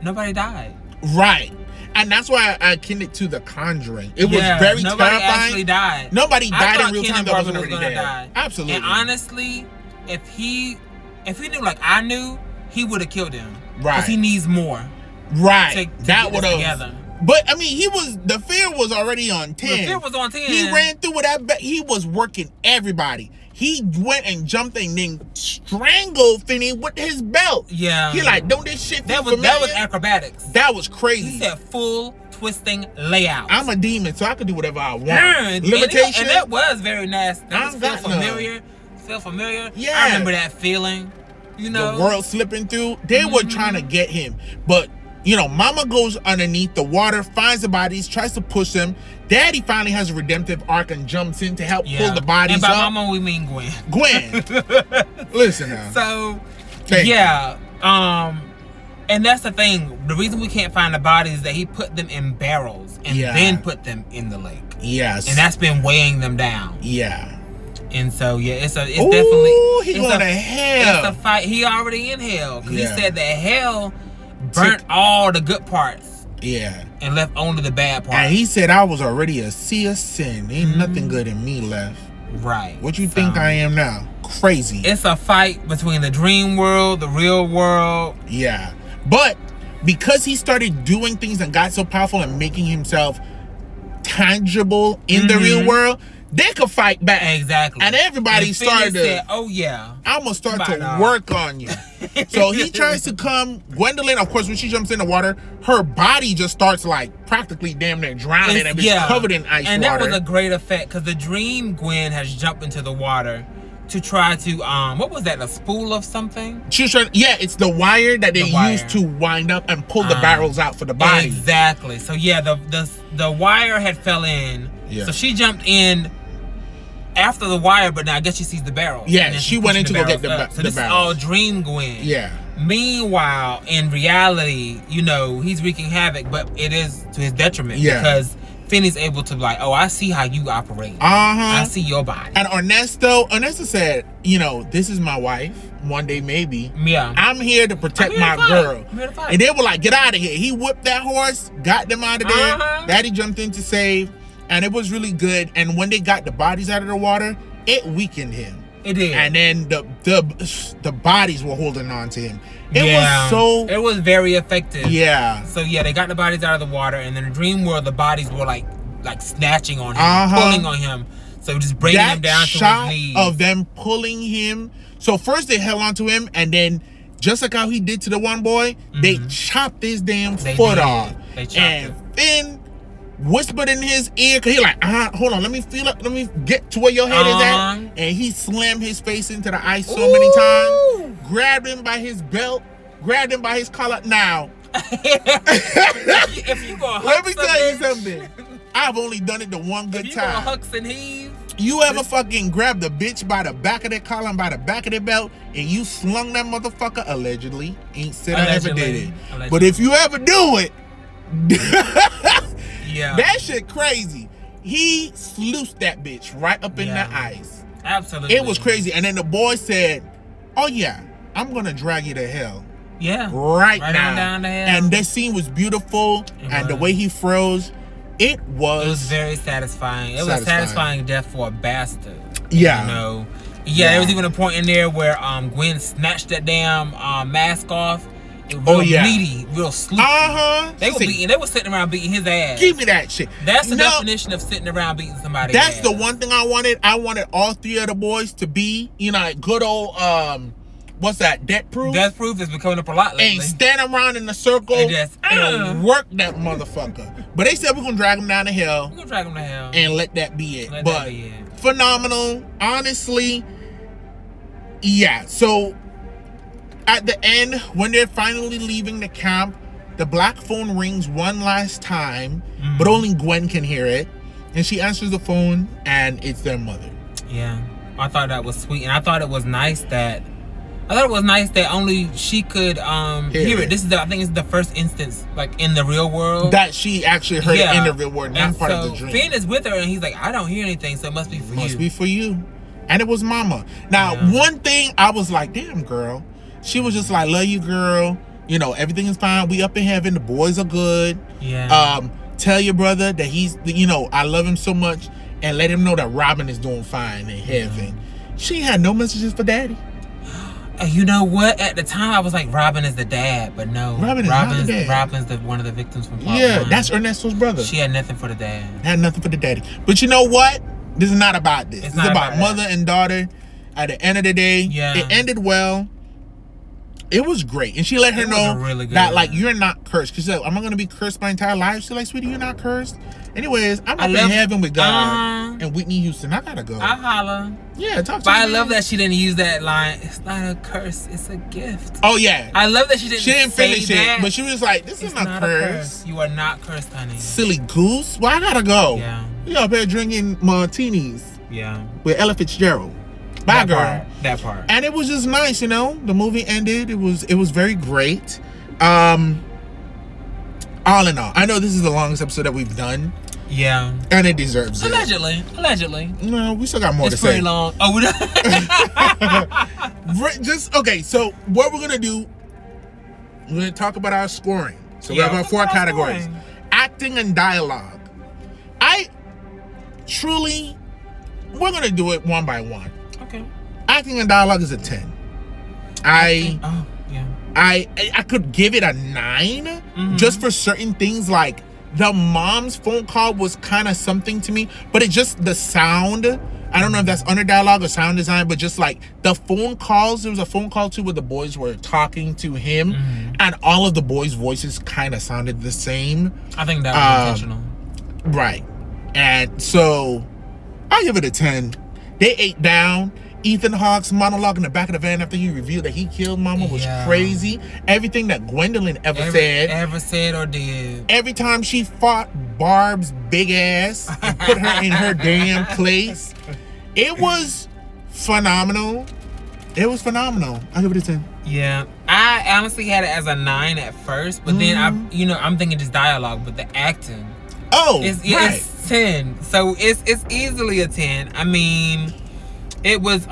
nobody died. Right. And that's why I akin it to The Conjuring. It was very nobody terrifying. Actually died. Nobody died in real time that wasn't already dead. Die. Absolutely. And honestly, if he knew like I knew, he would have killed him. Right. Because he needs more. Right. To that would have. But I mean, the fear was already on 10. The fear was on 10. He ran through with that. He was working everybody. he went and jumped and then strangled Finney with his belt. Yeah. He like, don't this shit that was acrobatics. That was crazy. He said full twisting layout. I'm a demon, so I can do whatever I want. Limitation. And that was very nasty. That feel familiar. Feel familiar? Yeah. I remember that feeling. You know, the world slipping through. They were trying to get him, but you know, Mama goes underneath the water, finds the bodies, tries to push them. Daddy finally has a redemptive arc and jumps in to help pull the bodies and by up. Mama we mean Gwen. Listen now. So yeah, and that's the thing. The reason we can't find the bodies is that he put them in barrels and then put them in the lake. Yes, and that's been weighing them down. Yeah. And so it's definitely he's going to hell. It's a fight. He already in hell because he said that hell burnt all the good parts. Yeah. And left only the bad parts. And he said, I was already a sea of sin. Ain't nothing good in me left. Right. What you think I am now? Crazy. It's a fight between the dream world, the real world. Yeah. But because he started doing things and got so powerful and making himself tangible in the real world, they could fight back. Exactly. And everybody started to say, oh yeah, I'm gonna start to work on you. So he tries to come. Gwendolyn, of course, when she jumps in the water, her body just starts like practically damn near drowning and it's covered in ice and water. And that was a great effect because the dream Gwen has jumped into the water to try to what was that, a spool of something? She was trying, it's the wire that they used to wind up and pull the barrels out for the body. Exactly. So yeah, the wire had fell in. Yeah. So she jumped in after the wire, but now I guess she sees the barrel. Yeah, she went in to go get the barrels. So this barrels. is all dream Gwen. Yeah. Meanwhile, in reality, you know, he's wreaking havoc, but it is to his detriment because Finney's able to be like, oh, I see how you operate. I see your body. And Ernesto said, you know, this is my wife. One day, maybe. Yeah. I'm here to protect my girl. I'm here to fight. And they were like, get out of here. He whipped that horse, got them out of there. Daddy jumped in to save. And it was really good. And when they got the bodies out of the water, it weakened him. It did. And then the bodies were holding on to him. It was very effective. Yeah. So yeah, they got the bodies out of the water, and in the dream world, the bodies were like snatching on him, pulling on him. So just bringing him down to his knees. Of them pulling him. So first they held on to him, and then just like how he did to the one boy, they chopped his damn foot off. They chopped Finn whispered in his ear, cause he like, hold on, let me feel it, let me get to where your head is at. And he slammed his face into the ice so many times, grabbed him by his belt, grabbed him by his collar. Now, if you gonna let me tell you something. I've only done it the one good time. Gonna hucks and heave. You ever fucking grabbed a bitch by the back of their collar and by the back of their belt and you slung that motherfucker? Allegedly. Ain't said I ever did it. Allegedly. But if you ever do it, that shit crazy. He sluiced that bitch right up in the ice. Absolutely. It was crazy. And then the boy said, oh yeah, I'm gonna drag you to hell. Yeah. Right now. Down to hell. And that scene was beautiful. The way he froze, it was very satisfying. It was a satisfying death for a bastard. Yeah. You know. Yeah, there was even a point in there where Gwen snatched that damn mask off. Real meaty, real sleepy. They were sitting around beating his ass. Give me that shit. That's the definition of sitting around beating somebody. That's the one thing I wanted. I wanted all three of the boys to be, you know, like good old what's that? Death proof. Death proof is becoming up a lot lately. And stand around in a circle and work that motherfucker. But they said we're gonna drag him down the hill. We're gonna drag him to hell and let that be it. Phenomenal, honestly. Yeah. So at the end, when they're finally leaving the camp, the black phone rings one last time, but only Gwen can hear it. And she answers the phone, and it's their mother. Yeah, I thought that was sweet, and I thought it was nice that only she could hear it. This is I think it's the first instance, like in the real world, that she actually heard it in the real world, not part of the dream. Finn is with her, and he's like, I don't hear anything, so it must be for you. Must be for you. And it was Mama. Now, one thing I was like, damn, girl. She was just like, love you, girl. You know, everything is fine. We up in heaven. The boys are good. Yeah. Tell your brother that he's, you know, I love him so much, and let him know that Robin is doing fine in heaven. She had no messages for Daddy. You know what? At the time, I was like, Robin is the dad, but no. Robin's one of the victims from Part 1. That's Ernesto's brother. She had nothing for the dad. Had nothing for the daddy. But you know what? This is not about this. It's about mother and daughter. at the end of the day. Yeah. It ended well. It was great. And she let her know really good, that, like, you're not cursed. Because she's like, am I going to be cursed my entire life? She's like, sweetie, you're not cursed. Anyways, I'm up in heaven with God. And Whitney Houston, I got to go. I holla. Yeah, talk to But me. I love that she didn't use that line. It's not a curse. It's a gift. Oh, yeah. I love that she didn't finish that. it. But she was like, this is not curse. You are not cursed, honey. Silly goose. Well, I got to go. Yeah. You up there drinking martinis. Yeah. With Ella Fitzgerald. Bye, girl. That part. And it was just nice, you know. The movie ended. It was very great. All in all, I know this is the longest episode that we've done. Yeah. And it deserves it. Allegedly. No, we still got more to say. It's pretty long. Oh, we just okay. So what we're gonna do? We're gonna talk about our scoring. So we have our 4 categories: acting and dialogue. We're gonna do it one by one. Okay. Acting and dialogue is a 10. I could give it a 9 just for certain things. Like the mom's phone call was kind of something to me, but it just the sound. I don't know if that's under dialogue or sound design, but just like the phone calls. There was a phone call too where the boys were talking to him, and all of the boys' voices kind of sounded the same. I think that was intentional. Right, and so I'll give it a 10. They ate down. Ethan Hawke's monologue in the back of the van after he revealed that he killed Mama was crazy. Everything that Gwendolyn ever said or did. Every time she fought Barb's big ass and put her in her damn place. It was phenomenal. I'll give it a 10. Yeah. I honestly had it as a 9 at first, but then I'm thinking just dialogue, but the acting. Oh, it's 10. So it's easily a 10. I mean, it was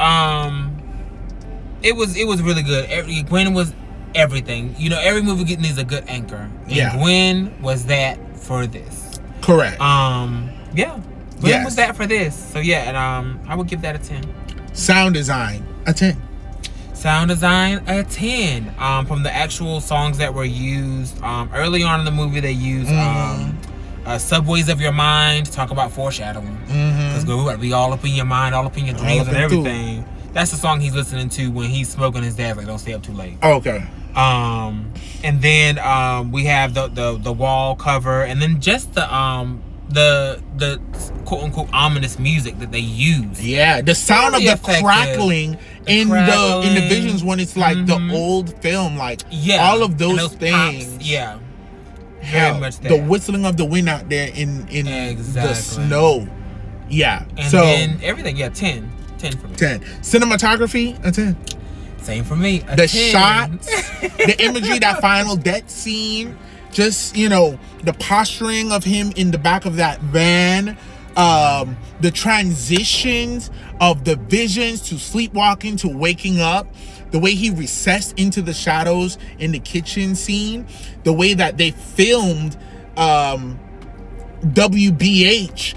really good. Gwen was everything. You know, every movie needs a good anchor. And Gwen was that for this. Correct. Gwen was that for this. So yeah, and I would give that a 10. Sound design, a 10. Sound design, a 10. From the actual songs that were used early on in the movie, they used Subways of Your Mind to talk about foreshadowing. Because we're about to be all up in your mind, all up in your dreams and everything. That's the song he's listening to when he's smoking his dad's like, don't stay up too late. Okay. And then we have the wall cover, and then just the quote unquote ominous music that they use. Yeah, the sound of the crackling in the visions when it's like the old film, like all of those things. Pops, yeah. Very much that. The whistling of the wind out there in the snow. Yeah. And then everything, 10. 10 for me. 10. Cinematography, a 10. Same for me. The 10. Shots, the imagery, that final death scene, just, you know, the posturing of him in the back of that van, the transitions of the visions to sleepwalking to waking up, the way he recessed into the shadows in the kitchen scene, the way that they filmed WBH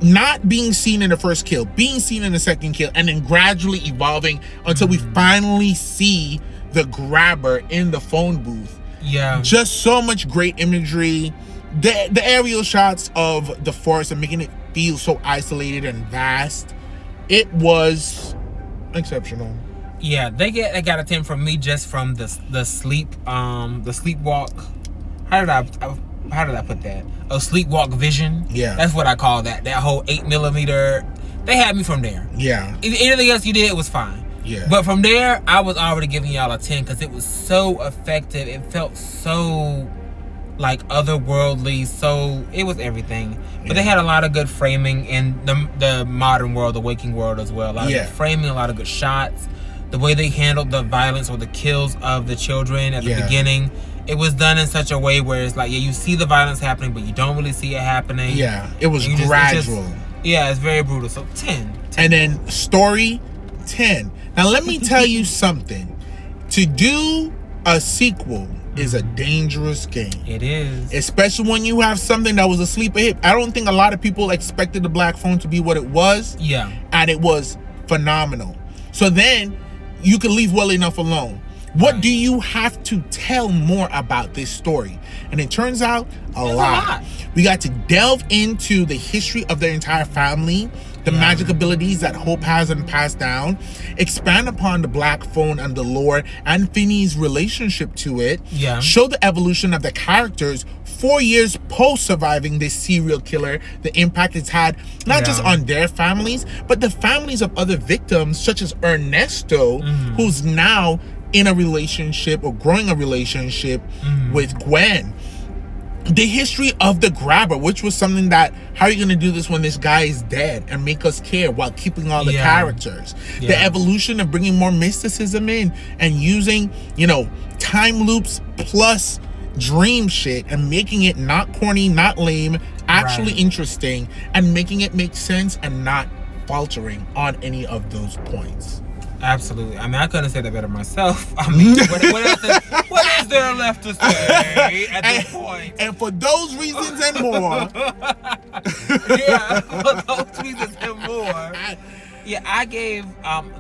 not being seen in the first kill, being seen in the second kill, and then gradually evolving until we finally see the grabber in the phone booth. Yeah. Just so much great imagery. The aerial shots of the forest and making it feel so isolated and vast. It was exceptional. Yeah, they got a 10 from me just from the sleepwalk. How did I put that? A sleepwalk vision. Yeah, that's what I call that. That whole 8mm. They had me from there. Yeah. Anything else you did was fine. Yeah. But from there, I was already giving y'all a 10 because it was so effective. It felt so like otherworldly. So it was everything. But they had a lot of good framing in the modern world, the waking world as well. A lot of good framing, a lot of good shots. The way they handled the violence or the kills of the children at the beginning, it was done in such a way where it's like, you see the violence happening, but you don't really see it happening. Yeah, it was gradual. It's very brutal. So 10. And then story, 10. Now let me tell you something. To do a sequel is a dangerous game. It is. Especially when you have something that was a sleeper hit. I don't think a lot of people expected the Black Phone to be what it was. Yeah. And it was phenomenal. So then you can leave well enough alone. What do you have to tell more about this story? And it turns out a lot. We got to delve into the history of their entire family, the magic abilities that Hope has and passed down, expand upon the black phone and the lore and Finney's relationship to it, show the evolution of the characters 4 years post surviving this serial killer, the impact it's had not just on their families, but the families of other victims, such as Ernesto, who's now in a relationship or growing a relationship with Gwen. The history of the grabber, which was something that, how are you going to do this when this guy is dead and make us care while keeping all the characters? The evolution of bringing more mysticism in and using, you know, time loops plus dream shit and making it not corny, not lame, actually interesting, and making it make sense and not faltering on any of those points. Absolutely. I mean, I couldn't say that better myself. I mean, what is there left to say at this point? And for those reasons and more. For those reasons and more. Yeah, I gave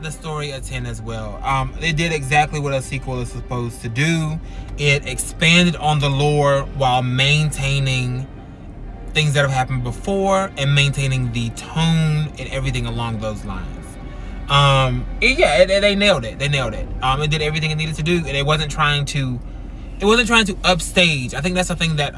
the story a 10 as well. It did exactly what a sequel is supposed to do. It expanded on the lore while maintaining things that have happened before and maintaining the tone and everything along those lines. They nailed it. It did everything it needed to do, and it wasn't trying to upstage. I think that's the thing that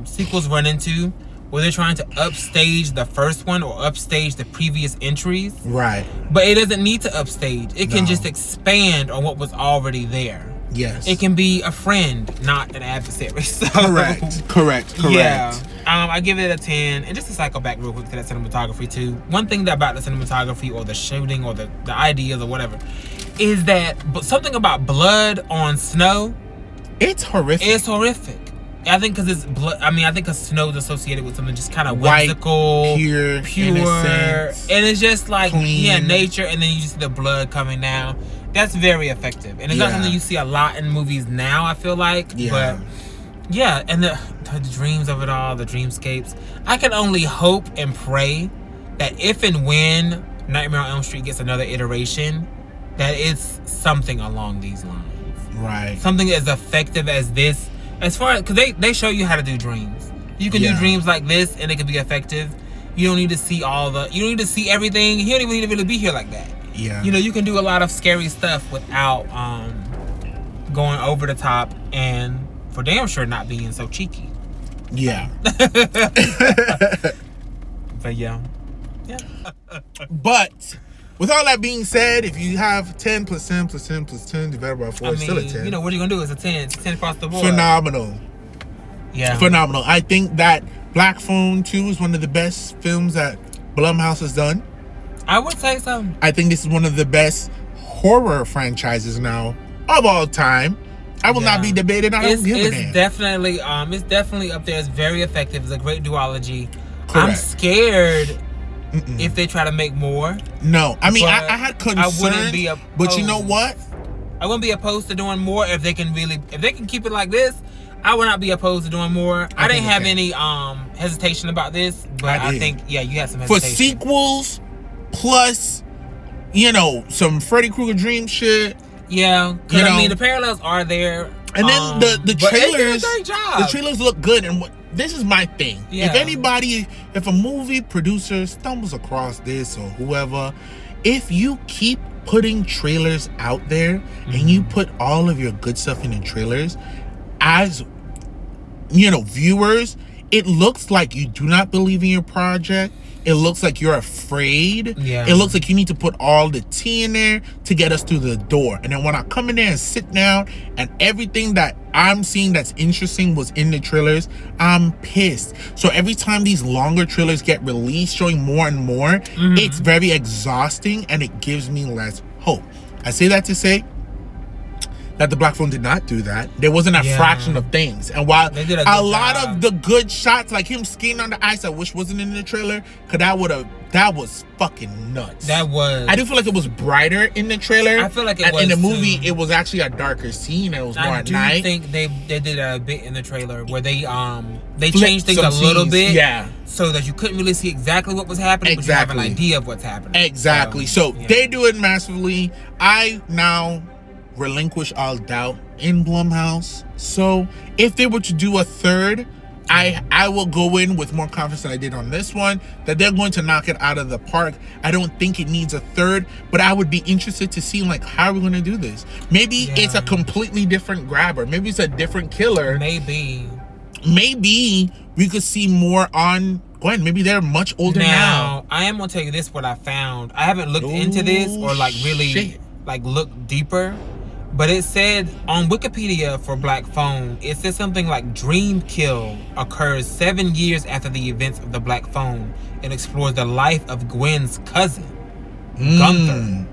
sequels run into, where they're trying to upstage the first one or upstage the previous entries. Right. But it doesn't need to upstage. It can just expand on what was already there. Yes. It can be a friend, not an adversary. So, Correct. Yeah. I give it a 10. And just to cycle back real quick to that cinematography too. One thing about the cinematography or the shooting or the ideas or whatever is that something about blood on snow. It's horrific. I think because it's blood. I mean, I think because snow is associated with something just kind of whimsical, pure, innocent, and it's just like clean. Nature, and then you just see the blood coming down. That's very effective, and it's not something you see a lot in movies now. I feel like, but and the dreams of it all, the dreamscapes. I can only hope and pray that if and when Nightmare on Elm Street gets another iteration, that it's something along these lines, right? Something as effective as this. As far as, because they show you how to do dreams. You can do dreams like this and it can be effective. You don't need to see you don't need to see everything. You don't even need to really be here like that. Yeah. You know, you can do a lot of scary stuff without going over the top and for damn sure not being so cheeky. Yeah. But yeah. But with all that being said, if you have 10 plus 10 plus 10 plus 10 divided by 4, it's still a 10. You know, what are you going to do? It's a 10. It's a 10 across the board. Phenomenal. Yeah. Phenomenal. I think that Black Phone 2 is one of the best films that Blumhouse has done. I would say so. I think this is one of the best horror franchises now of all time. I will not be debated. I don't give a damn. It's definitely up there. It's very effective. It's a great duology. Correct. I'm scared if they try to make more. No, I mean I had concerns. I wouldn't be opposed. But you know what? I wouldn't be opposed to doing more if they can keep it like this. I would not be opposed to doing more. I didn't have any hesitation about this, but I think you had some hesitation. For sequels plus, you know, some Freddy Krueger dream shit. Yeah, because I mean the parallels are there. And then the trailers, the trailers look good. And this is my thing. Yeah. If a movie producer stumbles across this or whoever, if you keep putting trailers out there and you put all of your good stuff in the trailers, as you know, viewers, it looks like you do not believe in your project. It looks like you're afraid. Yeah. It looks like you need to put all the tea in there to get us through the door. And then when I come in there and sit down and everything that I'm seeing that's interesting was in the trailers, I'm pissed. So every time these longer trailers get released, showing more and more, it's very exhausting and it gives me less hope. I say that to say that the Black Phone did not do that. There wasn't a fraction of things. And while a lot of the good shots, like him skating on the ice, I wish wasn't in the trailer, because that was fucking nuts. That was. I do feel like it was brighter in the trailer. I feel like it was in the movie. It was actually a darker scene. It was more at night. I think they did a bit in the trailer where they changed things a little bit, so that you couldn't really see exactly what was happening, but you have an idea of what's happening. Exactly. So they do it massively. I now relinquish all doubt in Blumhouse. So if they were to do a third, I will go in with more confidence than I did on this one, that they're going to knock it out of the park. I don't think it needs a third, but I would be interested to see, like, how are we going to do this? Maybe it's a completely different grabber. Maybe it's a different killer. Maybe we could see more on Gwen. Maybe they're much older now. I am going to tell you this, what I found. I haven't looked into this or, like, really, like, looked deeper. But it said on Wikipedia for Black Phone, it says something like Dream Kill occurs 7 years after the events of the Black Phone and explores the life of Gwen's cousin, Gunther.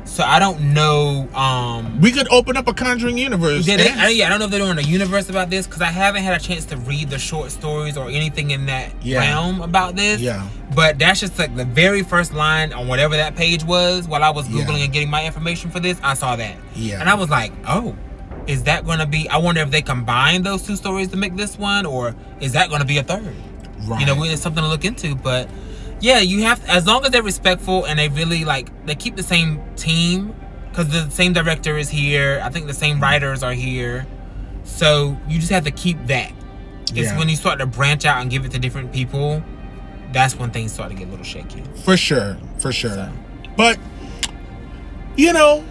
So I don't know. We could open up a Conjuring universe. I don't know if they're doing a universe about this, because I haven't had a chance to read the short stories or anything in that realm about this. Yeah. But that's just like the very first line on whatever that page was while I was Googling and getting my information for this. I saw that. Yeah. And I was like, oh, is that going to be... I wonder if they combine those two stories to make this one, or is that going to be a third? Right. You know, it's something to look into, but... Yeah, you have, as long as they're respectful and they really, like, they keep the same team, because the same director is here. I think the same writers are here. So you just have to keep that. It's when you start to branch out and give it to different people, that's when things start to get a little shaky. For sure. So. But, you know,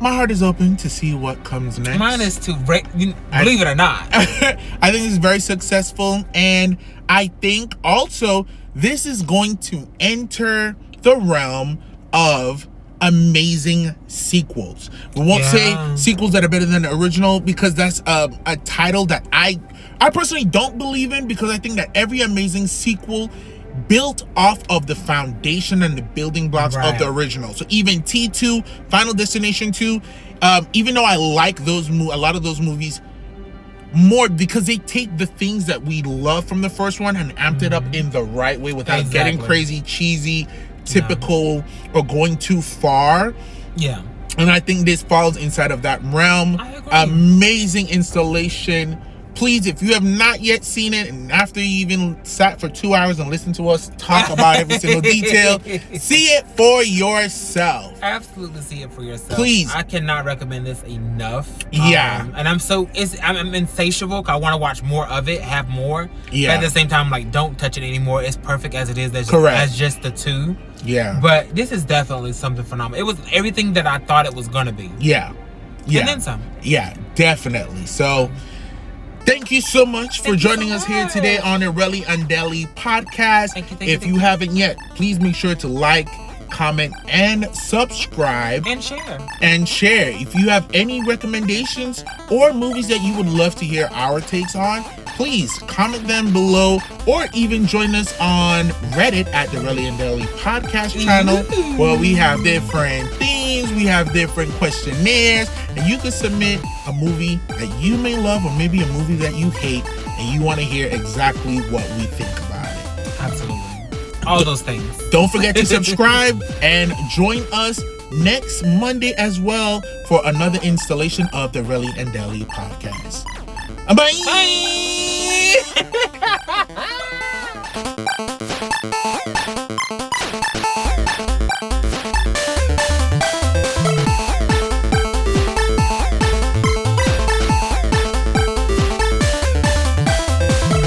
my heart is open to see what comes next. Mine is too, believe it or not. I think it's very successful, and I think also... this is going to enter the realm of amazing sequels. We won't say sequels that are better than the original, because that's a title that I personally don't believe in, because I think that every amazing sequel built off of the foundation and the building blocks of the original. So even T2, Final Destination 2, even though I like a lot of those movies more, because they take the things that we love from the first one and amped it up in the right way without getting crazy, cheesy, typical, or going too far. Yeah. And I think this falls inside of that realm. I agree. Amazing installation. Please, if you have not yet seen it, and after you even sat for 2 hours and listened to us talk about every single detail, see it for yourself. Absolutely see it for yourself. Please. I cannot recommend this enough. Yeah. And I'm insatiable, because I want to watch more of it, have more. Yeah. But at the same time, like, don't touch it anymore. It's perfect as it is. As just the two. Yeah. But this is definitely something phenomenal. It was everything that I thought it was going to be. Yeah. And then some. Yeah, definitely. So... thank you so much for joining us here today on the Relly and Deli podcast. Thank you. If you haven't yet, please make sure to like, comment, and subscribe. And share. If you have any recommendations or movies that you would love to hear our takes on, please comment them below, or even join us on Reddit at the Relly and Deli podcast channel, where we have different themes, we have different questionnaires, and you can submit a movie that you may love, or maybe a movie that you hate, and you want to hear exactly what we think about it. Absolutely. All those things. Don't forget to subscribe and join us next Monday as well for another installation of the Relly and Deli podcast. Bye. Bye.